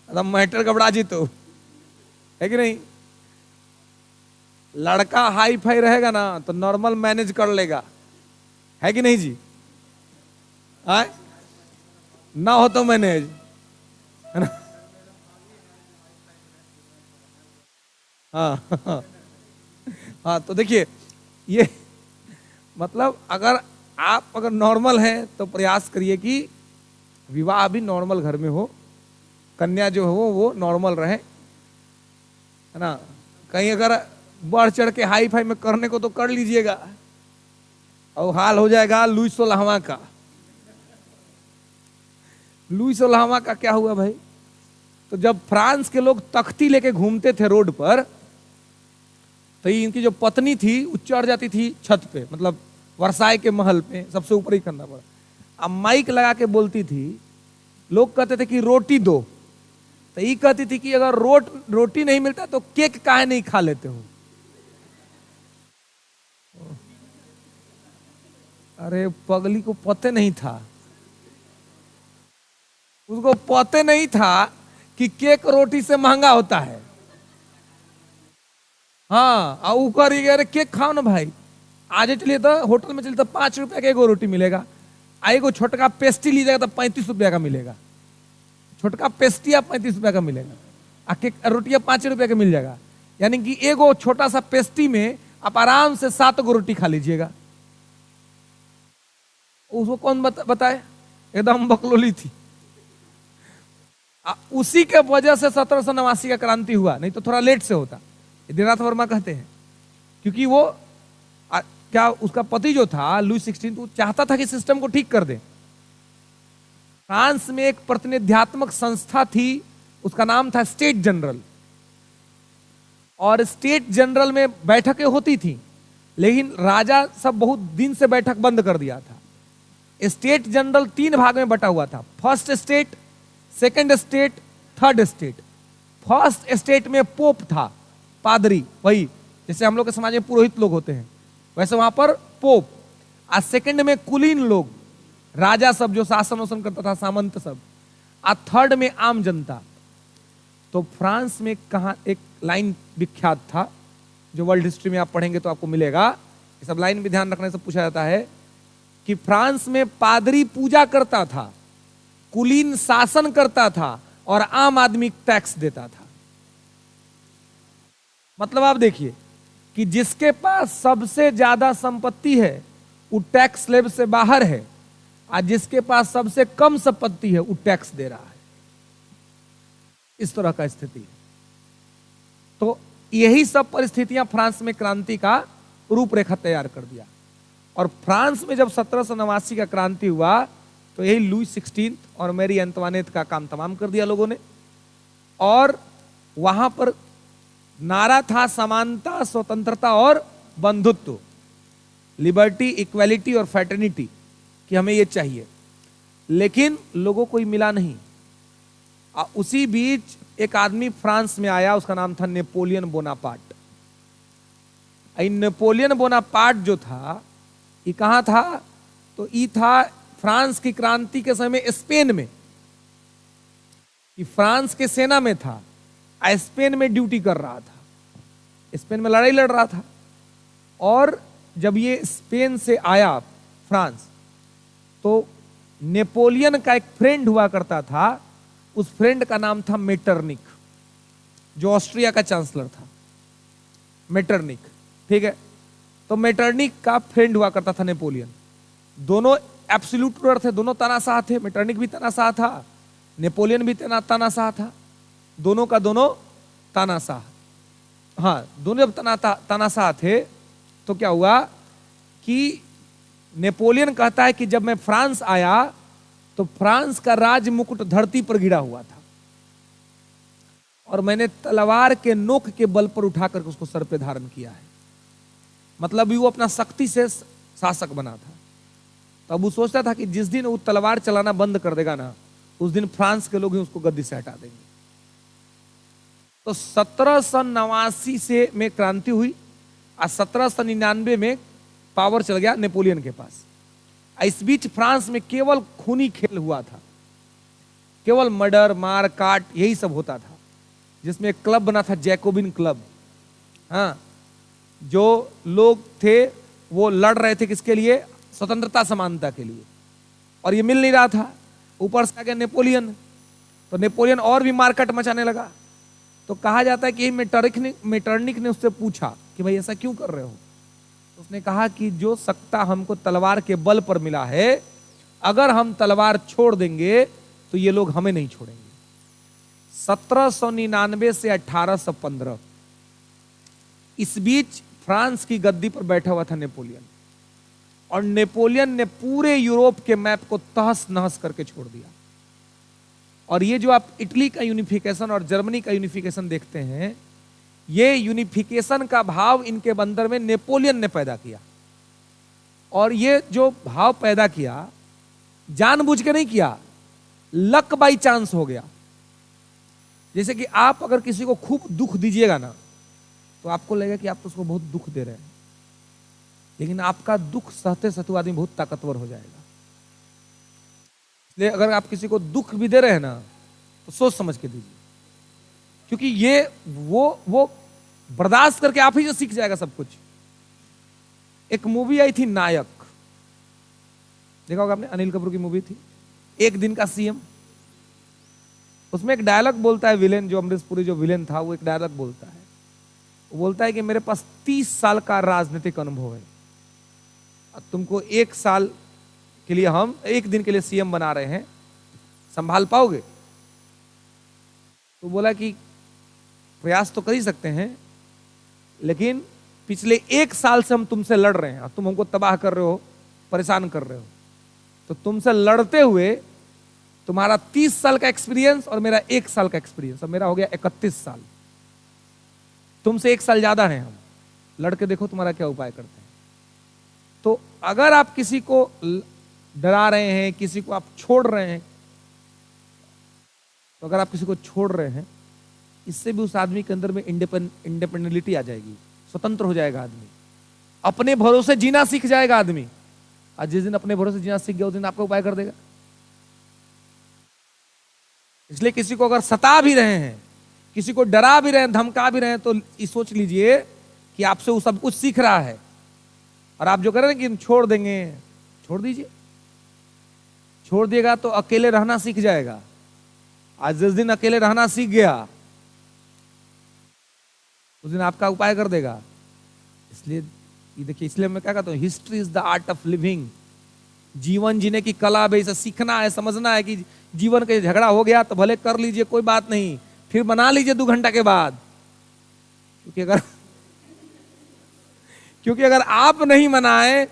एकदम मैटर गबड़ा जी, तो है कि नहीं। लड़का हाई फाई रहेगा ना तो नॉर्मल मैनेज कर लेगा, है कि नहीं जी। आए ना हो तो मैनेज, है ना। हाँ हाँ, तो देखिए ये मतलब अगर नॉर्मल है तो प्रयास करिए कि विवाह भी नॉर्मल घर में हो, कन्या जो हो वो नॉर्मल रहे, है ना। कहीं अगर बढ़ चढ़ के हाई फाई में करने को तो कर लीजिएगा, और हाल हो जाएगा लुइस सोलहवां का। लुइस सोलहवां का क्या हुआ भाई, तो जब फ्रांस के लोग तख्ती लेके घूमते थे रोड पर, तो इनकी जो पत्नी थी वो चढ़ जाती थी छत पे, मतलब वर्साई के महल पे सबसे ऊपर ही करना पड़ा। अब माइक लगा के बोलती थी, लोग कहते थे कि रोटी दो, तो ये कहती थी कि अगर रोटी नहीं मिलता तो केक काहे नहीं खा लेते हो। अरे पगली को पते नहीं था, उसको पते नहीं था कि केक रोटी से महंगा होता है। हाँ, और कर अरे केक खाओ ना भाई, आज चलिए तो होटल में चलिए तो 5 रुपए का एगो रोटी मिलेगा, एगो छोटका पेस्ट्री लीजिएगा तो 35 रुपया का मिलेगा, छोटका पेस्ट्री आप 35 रुपया का मिलेगा, आ केक रोटियां 5 रुपया का मिल जाएगा। यानी कि एगो छोटा सा पेस्ट्री में आप आराम से 7 गो रोटी खा लीजिएगा। उसको कौन बताए, एकदम बकलोली थी। उसी के वजह से 1789 का क्रांति हुआ, नहीं तो थोड़ा लेट से होता, दिनानाथ वर्मा कहते हैं। क्योंकि वो क्या उसका पति जो था लुई 16 वो चाहता था कि सिस्टम को ठीक कर दे। फ्रांस में एक प्रतिनिध्यात्मक संस्था थी, उसका नाम था स्टेट जनरल, और स्टेट जनरल में बैठकें होती थी, लेकिन राजा सब बहुत दिन से बैठक बंद कर दिया था। स्टेट जनरल 3 भाग में बटा हुआ था, first state, second state, third state. First state में पोप था, पादरी, वही जैसे हम लोग के समाज में पुरोहित लोग होते हैं वैसे वहां पर पोप। आ सेकंड में कुलीन लोग, राजा सब जो शासन वासन करता था, सामंत सब। आ थर्ड में आम जनता। तो फ्रांस में कहा एक लाइन विख्यात था, जो वर्ल्ड हिस्ट्री में आप पढ़ेंगे तो आपको मिलेगा, ये सब लाइन भी ध्यान रखने से पूछा जाता है कि फ्रांस में पादरी पूजा करता था, कुलीन शासन करता था, और आम आदमी टैक्स देता था। मतलब आप देखिए कि जिसके पास सबसे ज्यादा संपत्ति है वो टैक्स स्लैब से बाहर है, और जिसके पास सबसे कम संपत्ति है वो टैक्स दे रहा है। इस तरह का स्थिति है। तो यही सब परिस्थितियां फ्रांस में क्रांति का रूपरेखा तैयार कर दिया। और फ्रांस में जब 1789 का क्रांति हुआ तो यही लुई 16 और मैरी एंतवानेट का काम तमाम कर दिया लोगों ने। और वहां पर नारा था समानता, स्वतंत्रता और बंधुत्व, लिबर्टी, इक्वालिटी और फ्रेटर्निटी, कि हमें ये चाहिए। लेकिन लोगों को मिला नहीं। उसी बीच एक आदमी फ्रांस में आया, उसका नाम था नेपोलियन बोनापार्ट। नेपोलियन बोनापार्ट जो था ये कहां था, तो ये था फ्रांस की क्रांति के समय स्पेन में। ये फ्रांस के सेना में था, स्पेन में ड्यूटी कर रहा था, स्पेन में लड़ाई लड़ रहा था। और जब ये स्पेन से आया फ्रांस, तो नेपोलियन का एक फ्रेंड हुआ करता था, उस फ्रेंड का नाम था मेटरनिक, जो ऑस्ट्रिया का चांसलर था, मेटरनिक, ठीक है। तो मेटरनिक का फ्रेंड हुआ करता था नेपोलियन। दोनों एब्सोल्यूट रूलर थे, दोनों तानाशाह थे, मेटरनिक भी तानाशाह था, नेपोलियन भी तानाशाह था, दोनों का दोनों तानाशाह। हाँ, दोनों जब तानाशाह थे तो क्या हुआ कि नेपोलियन कहता है कि जब मैं फ्रांस आया तो फ्रांस का राज मुकुट धरती पर गिरा हुआ था, और मैंने तलवार के नोक के बल पर उठाकर उसको सर पे धारण किया है। मतलब वो अपना शक्ति से शासक बना था। तो अब वो सोचता था कि जिस दिन वो तलवार चलाना बंद कर देगा ना, उस दिन फ्रांस के लोग ही उसको गद्दी से हटा देंगे। तो 1789 से में क्रांति हुई और 1799 में पावर चल गया नेपोलियन के पास। इस बीच फ्रांस में केवल खूनी खेल हुआ था, केवल मर्डर, मार काट, यही सब होता था, जिसमें एक क्लब बना था, जैकोबिन क्लब। हाँ, जो लोग थे वो लड़ रहे थे किसके लिए? स्वतंत्रता समानता के लिए, और ये मिल नहीं रहा था। ऊपर से आ गया नेपोलियन, तो नेपोलियन और भी मारकाट मचाने लगा। तो कहा जाता है कि मेटरनिक ने उससे पूछा कि भाई ऐसा क्यों कर रहे हो? तो उसने कहा कि जो सत्ता हमको तलवार के बल पर मिला है, अगर हम तलवार छोड़ देंगे तो ये लोग हमें नहीं छोड़ेंगे। 1799 से 1815, इस बीच फ्रांस की गद्दी पर बैठा हुआ था नेपोलियन, और नेपोलियन ने पूरे यूरोप के मैप को तहस नहस करके छोड़ दिया। और ये जो आप इटली का यूनिफिकेशन और जर्मनी का यूनिफिकेशन देखते हैं, ये यूनिफिकेशन का भाव इनके अंदर में नेपोलियन ने पैदा किया। और ये जो भाव पैदा किया, जानबूझ के नहीं किया, लक बाई चांस हो गया। जैसे कि आप अगर किसी को खूब दुख दीजिएगा ना, तो आपको लगेगा कि आप तो उसको बहुत दुख दे रहे हैं, लेकिन आपका दुख सहते सहते आदमी बहुत ताकतवर हो जाएगा। इसलिए अगर आप किसी को दुख भी दे रहे हैं ना, तो सोच समझ के दीजिए, क्योंकि ये वो बर्दाश्त करके आप ही जो सीख जाएगा सब कुछ। एक मूवी आई थी नायक, देखा होगा आपने, अनिल कपूर की मूवी थी, एक दिन का सीएम। उसमें एक डायलॉग बोलता है विलेन, जो अमरीश पुरी जो विलेन था, वो एक डायलॉग बोलता है। वो बोलता है कि मेरे पास 30 साल का राजनीतिक अनुभव है, अब तुमको 1 साल के लिए, हम 1 दिन के लिए सीएम बना रहे हैं, संभाल पाओगे? तो बोला कि प्रयास तो कर ही सकते हैं, लेकिन पिछले 1 साल से हम तुमसे लड़ रहे हैं, तुम हमको तबाह कर रहे हो, परेशान कर रहे हो। तो तुमसे लड़ते हुए तुम्हारा 30 साल का एक्सपीरियंस और मेरा 1 साल का एक्सपीरियंस, अब मेरा हो गया 31 साल, तुमसे 1 साल ज्यादा है। हम लड़के देखो तुम्हारा क्या उपाय करते हैं। तो अगर आप किसी को डरा रहे हैं, किसी को आप छोड़ रहे हैं, तो अगर आप किसी को छोड़ रहे हैं, इससे भी उस आदमी के अंदर में इंडिपेंडेंटिटी आ जाएगी, स्वतंत्र हो जाएगा आदमी, अपने भरोसे जीना सीख जाएगा आदमी। और जिस दिन अपने भरोसे जीना सीख गया, उस दिन आपका उपाय कर देगा। इसलिए किसी को अगर सता भी रहे हैं, किसी को डरा भी रहे हैं, धमका भी रहे हैं, तो ये सोच लीजिए कि आपसे वो सब कुछ सीख रहा है। और आप जो कह रहे हैं कि छोड़ देंगे, छोड़ दीजिए। छोड़ दिएगा तो अकेले रहना सीख जाएगा। आज जिस दिन अकेले रहना सीख गया, उस दिन आपका उपाय कर देगा। इसलिए ये देखिए, इसलिए मैं क्या कहता हूं, history is the art of living. जीवन जीने की कला भी, इसे सीखना है, समझना है कि जीवन का झगड़ा हो गया तो भले कर लीजिए, कोई बात नहीं, फिर मना लीजिए 2 घंटा के बाद। क्योंकि अगर आप नहीं मनाए,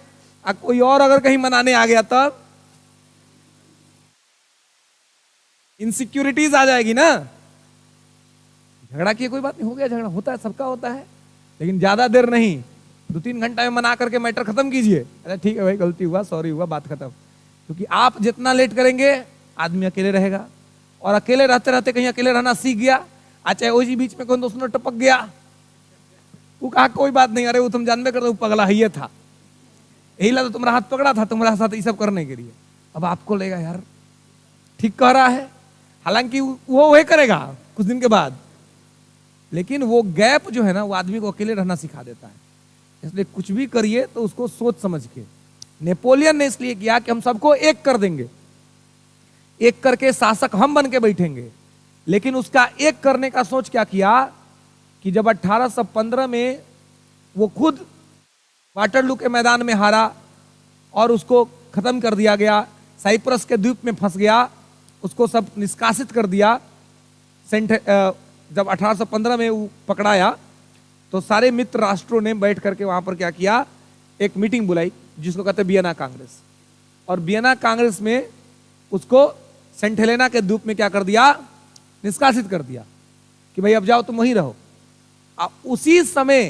कोई और अगर कहीं मनाने आ गया, तब इनसिक्योरिटीज आ जाएगी ना। झगड़ा किए कोई बात नहीं, हो गया झगड़ा, होता है, सबका होता है, लेकिन ज्यादा देर नहीं, 2-3 घंटा में मना करके मैटर खत्म कीजिए। अरे ठीक है भाई, गलती हुआ, सॉरी हुआ, बात खत्म। क्योंकि आप जितना लेट करेंगे, आदमी अकेले रहेगा, और अकेले रहते रहते कहीं अकेले रहना सीख गया। अच्छा, उसी बीच में कोई दोस्तों टपक गया, वो कहा कोई बात नहीं, अरे वो तुम जानबे करते, वो पगला ही था, यही ला तो तुम्हारा हाथ पकड़ा था तुम्हारा साथ ये सब करने के लिए। अब आपको लगेगा यार ठीक कह रहा है, हालांकि वो वही करेगा कुछ दिन के बाद, लेकिन वो गैप जो है ना, वो आदमी को अकेले रहना सिखा देता है। इसलिए कुछ भी करिए तो उसको सोच समझ के। नेपोलियन ने इसलिए किया कि हम सबको एक कर देंगे, एक करके शासक हम बन के बैठेंगे। लेकिन उसका एक करने का सोच क्या किया कि जब 1815 में वो खुद वाटरलू के मैदान में हारा और उसको खत्म कर दिया गया, साइप्रस के द्वीप में फंस गया, उसको सब निष्कासित कर दिया। जब 1815 में वो पकड़ाया, तो सारे मित्र राष्ट्रों ने बैठ करके वहां पर क्या किया, एक मीटिंग बुलाई, जिसको कहते हैं वियना कांग्रेस। और वियना कांग्रेस में उसको सेंट हेलेना के द्वीप में क्या कर दिया, निष्कासित कर दिया कि भाई अब जाओ तुम वहीं रहो। उसी समय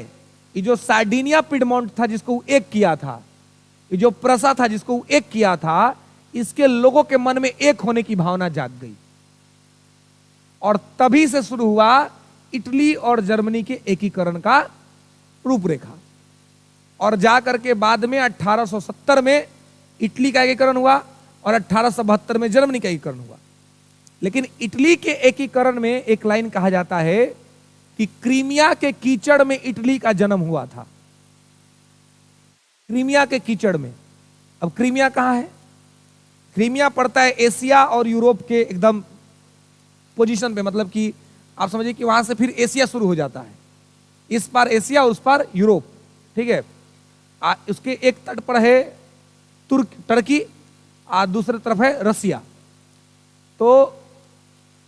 ये जो सार्डिनिया पिडमोंट था, जिसको एक किया था, ये जो प्रसा था जिसको एक किया था, इसके लोगों के मन में एक होने की भावना जाग गई, और तभी से शुरू हुआ इटली और जर्मनी के एकीकरण का रूपरेखा। और जाकर के बाद में 1870 में इटली का एकीकरण हुआ और 1872 में जर्मनी का एकीकरण हुआ। लेकिन इटली के एकीकरण में एक लाइन कहा जाता है कि क्रीमिया के कीचड़ में इटली का जन्म हुआ था। क्रीमिया के कीचड़ में। अब क्रीमिया कहां है? क्रीमिया पड़ता है एशिया और यूरोप के एकदम पोजीशन पे, मतलब कि आप समझिए कि वहां से फिर एशिया शुरू हो जाता है, इस पार एशिया उस पार यूरोप, ठीक है। उसके एक तट पर है टर्की, दूसरे तरफ है रसिया। तो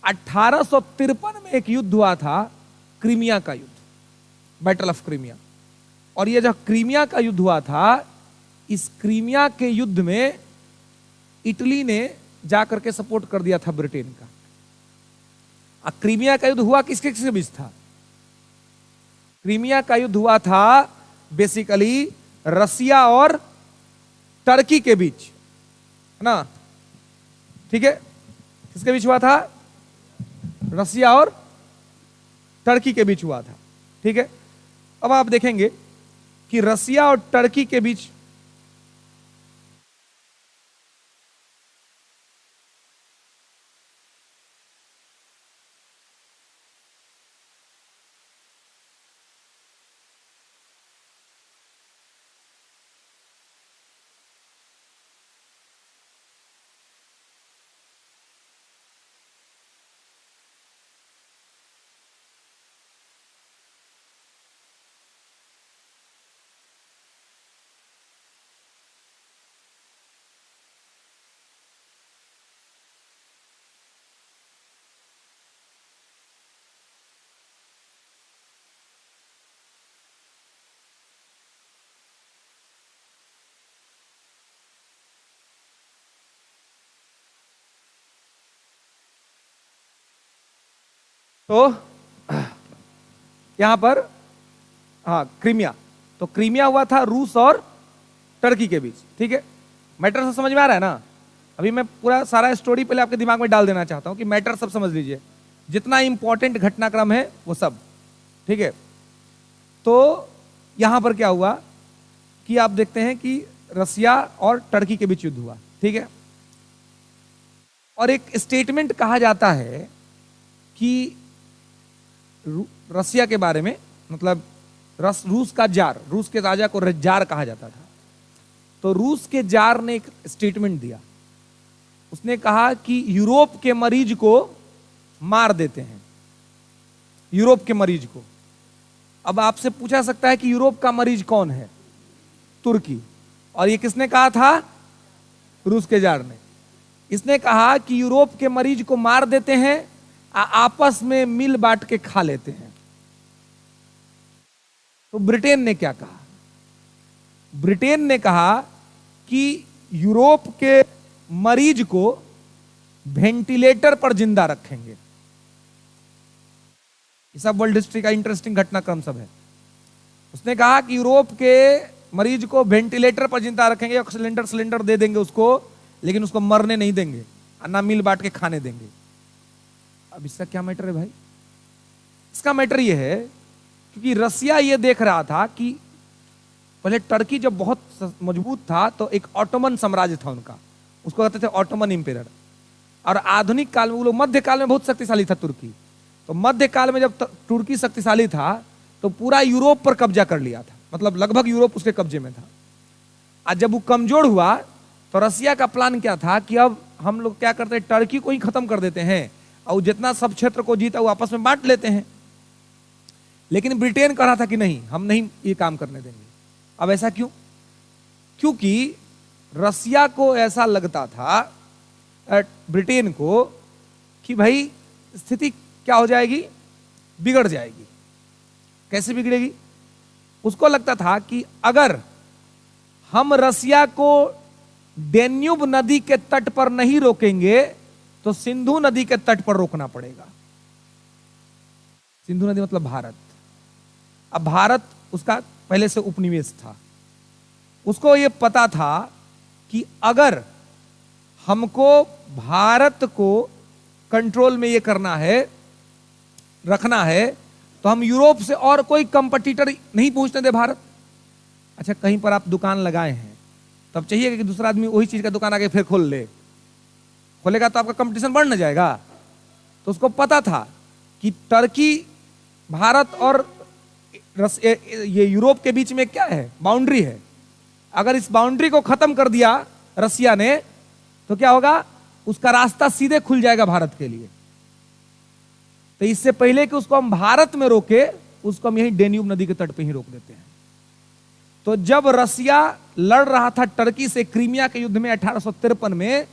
1853 में एक युद्ध हुआ था, क्रीमिया का युद्ध, बैटल ऑफ क्रीमिया। और ये जो क्रीमिया का युद्ध हुआ था, इस क्रीमिया के युद्ध में इटली ने जाकर के सपोर्ट कर दिया था ब्रिटेन का। क्रीमिया का युद्ध हुआ किसके किसके बीच था? क्रीमिया का युद्ध हुआ था बेसिकली रसिया और टर्की के बीच, है ना, ठीक है। किसके बीच हुआ था? रसिया और टर्की के बीच हुआ था, ठीक है। अब आप देखेंगे कि रसिया और टर्की के बीच तो यहां पर क्रीमिया, तो क्रीमिया हुआ था रूस और टर्की के बीच, ठीक है। मैटर सब समझ में आ रहा है ना? अभी मैं पूरा सारा स्टोरी पहले आपके दिमाग में डाल देना चाहता हूं कि मैटर सब समझ लीजिए, जितना इंपॉर्टेंट घटनाक्रम है वो सब, ठीक है। तो यहां पर क्या हुआ कि आप देखते हैं कि रसिया और टर्की के बीच युद्ध हुआ, ठीक है। और एक स्टेटमेंट कहा जाता है कि रसिया के बारे में, मतलब रूस का जार, रूस के राजा को जार कहा जाता था। तो रूस के जार ने एक स्टेटमेंट दिया, उसने कहा कि यूरोप के मरीज को मार देते हैं, यूरोप के मरीज को। अब आपसे पूछा सकता है कि यूरोप का मरीज कौन है? तुर्की। और ये किसने कहा था? रूस के जार ने। इसने कहा कि यूरोप के मरीज को मार देते हैं, आपस में मिल बांट के खा लेते हैं। तो ब्रिटेन ने क्या कहा? ब्रिटेन ने कहा कि यूरोप के मरीज को वेंटिलेटर पर जिंदा रखेंगे। ये सब वर्ल्ड हिस्ट्री का इंटरेस्टिंग घटनाक्रम सब है। उसने कहा कि यूरोप के मरीज को वेंटिलेटर पर जिंदा रखेंगे, सिलेंडर दे देंगे उसको, लेकिन उसको मरने नहीं देंगे, ना मिल बांट के खाने देंगे। अब इसका क्या मैटर है भाई? इसका मैटर यह है क्योंकि रसिया यह देख रहा था कि पहले टर्की जब बहुत मजबूत था तो एक ऑटोमन साम्राज्य था उनका, उसको कहते थे ऑटोमन इंपेरर। और आधुनिक काल में, वो लोग मध्यकाल में बहुत शक्तिशाली था तुर्की। तो मध्यकाल में जब तुर्की शक्तिशाली था तो पूरा यूरोप पर कब्जा कर लिया था, मतलब लगभग यूरोप उसके कब्जे में था। आज जब वो कमजोर हुआ तो रसिया का प्लान क्या था कि अब हम लोग क्या करते हैं, टर्की को ही खत्म कर देते हैं और जितना सब क्षेत्र को जीता वो आपस में बांट लेते हैं। लेकिन ब्रिटेन कह रहा था कि नहीं, हम नहीं ये काम करने देंगे। अब ऐसा क्यों? क्योंकि रसिया को ऐसा लगता था, ब्रिटेन को, कि भाई स्थिति क्या हो जाएगी, बिगड़ जाएगी। कैसे बिगड़ेगी? उसको लगता था कि अगर हम रसिया को डेन्यूब नदी के तट पर नहीं रोकेंगे तो सिंधु नदी के तट पर रोकना पड़ेगा। सिंधु नदी मतलब भारत। अब भारत उसका पहले से उपनिवेश था, उसको ये पता था कि अगर हमको भारत को कंट्रोल में ये करना है, रखना है, तो हम यूरोप से और कोई कंपटीटर नहीं पहुंचने दे भारत। अच्छा, कहीं पर आप दुकान लगाए हैं, तब चाहिए कि दूसरा आदमी वही चीज का दुकान आगे फिर खोल ले। खोलेगा तो आपका कंपटीशन बढ़ न जाएगा। तो उसको पता था कि टर्की, भारत और ये यूरोप के बीच में क्या है, बाउंड्री है। अगर इस बाउंड्री को खत्म कर दिया रसिया ने, तो क्या होगा, उसका रास्ता सीधे खुल जाएगा भारत के लिए। तो इससे पहले कि उसको हम भारत में रोके, उसको हम यहीं डेन्यूब नदी के तट पे ही रोक देते हैं। तो जब रसिया लड़ रहा था टर्की से क्रीमिया के युद्ध में 1853 में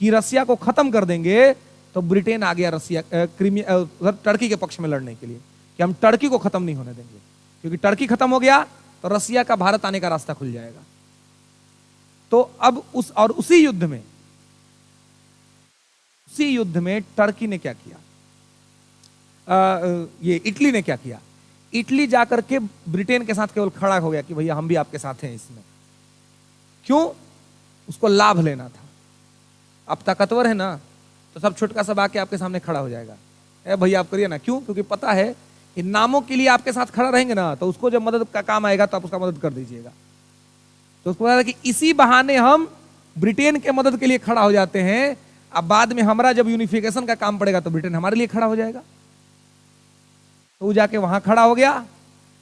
कि रसिया को खत्म कर देंगे, तो ब्रिटेन आ गया रसिया टर्की के पक्ष में लड़ने के लिए कि हम टर्की को खत्म नहीं होने देंगे, क्योंकि टर्की खत्म हो गया तो रसिया का भारत आने का रास्ता खुल जाएगा। तो अब उसी युद्ध में टर्की ने क्या किया, ये इटली ने क्या किया, इटली जाकर के ब्रिटेन के साथ केवल खड़ा हो गया कि भैया हम भी आपके साथ हैं इसमें। क्यों? उसको लाभ लेना था। अब ताकतवर है ना, तो सब छोटका सब आके आपके सामने खड़ा हो जाएगा, ए भैया आप करिए ना। क्यों? क्योंकि पता है कि नामों के लिए आपके साथ खड़ा रहेंगे ना, तो उसको जब मदद का काम आएगा तो आप उसका मदद कर दीजिएगा। तो उसको पता है कि इसी बहाने हम ब्रिटेन के मदद के लिए खड़ा हो जाते हैं। अब बाद में हमारा जब यूनिफिकेशन का काम पड़ेगा तो ब्रिटेन हमारे लिए खड़ा हो जाएगा। तो वो जाके वहां खड़ा हो गया।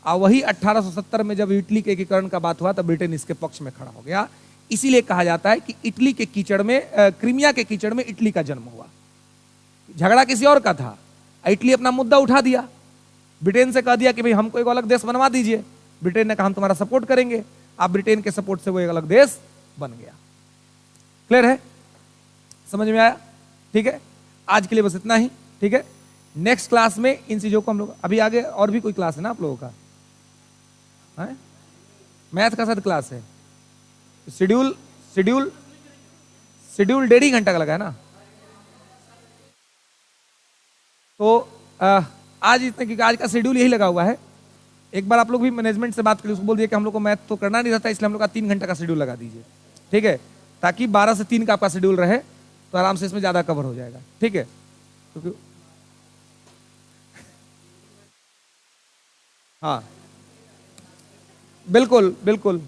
और वही 1870 में जब इटली के एकीकरण का बात हुआ, तब ब्रिटेन इसके पक्ष में खड़ा हो गया। इसीलिए कहा जाता है कि इटली के कीचड़ में, क्रीमिया के कीचड़ में इटली का जन्म हुआ। झगड़ा किसी और का था, इटली अपना मुद्दा उठा दिया, ब्रिटेन से कह दिया कि भाई हमको एक अलग देश बनवा दीजिए। ब्रिटेन ने कहा हम तुम्हारा सपोर्ट करेंगे। आप ब्रिटेन के सपोर्ट से वो एक अलग देश बन गया। क्लियर है? समझ में आया? ठीक है, आज के लिए बस इतना ही। ठीक है, नेक्स्ट क्लास में इन चीजों को हम लोग, अभी आगे और भी कोई क्लास है ना आप लोगों का? है मैथ का साथ क्लास है। शेड्यूल शेड्यूल शेड्यूल 1.5 घंटा का लगा है ना। तो आज इतने, क्योंकि आज का शेड्यूल यही लगा हुआ है। एक बार आप लोग भी मैनेजमेंट से बात करिए, उसको बोल दिए कि हम लोग को मैथ तो करना नहीं रहता, इसलिए हम लोग का 3 घंटा का शेड्यूल लगा दीजिए। ठीक है, ताकि 12 से 3 का आपका शेड्यूल रहे, तो आराम से इसमें ज्यादा कवर हो जाएगा। ठीक है, क्योंकि हाँ बिल्कुल बिल्कुल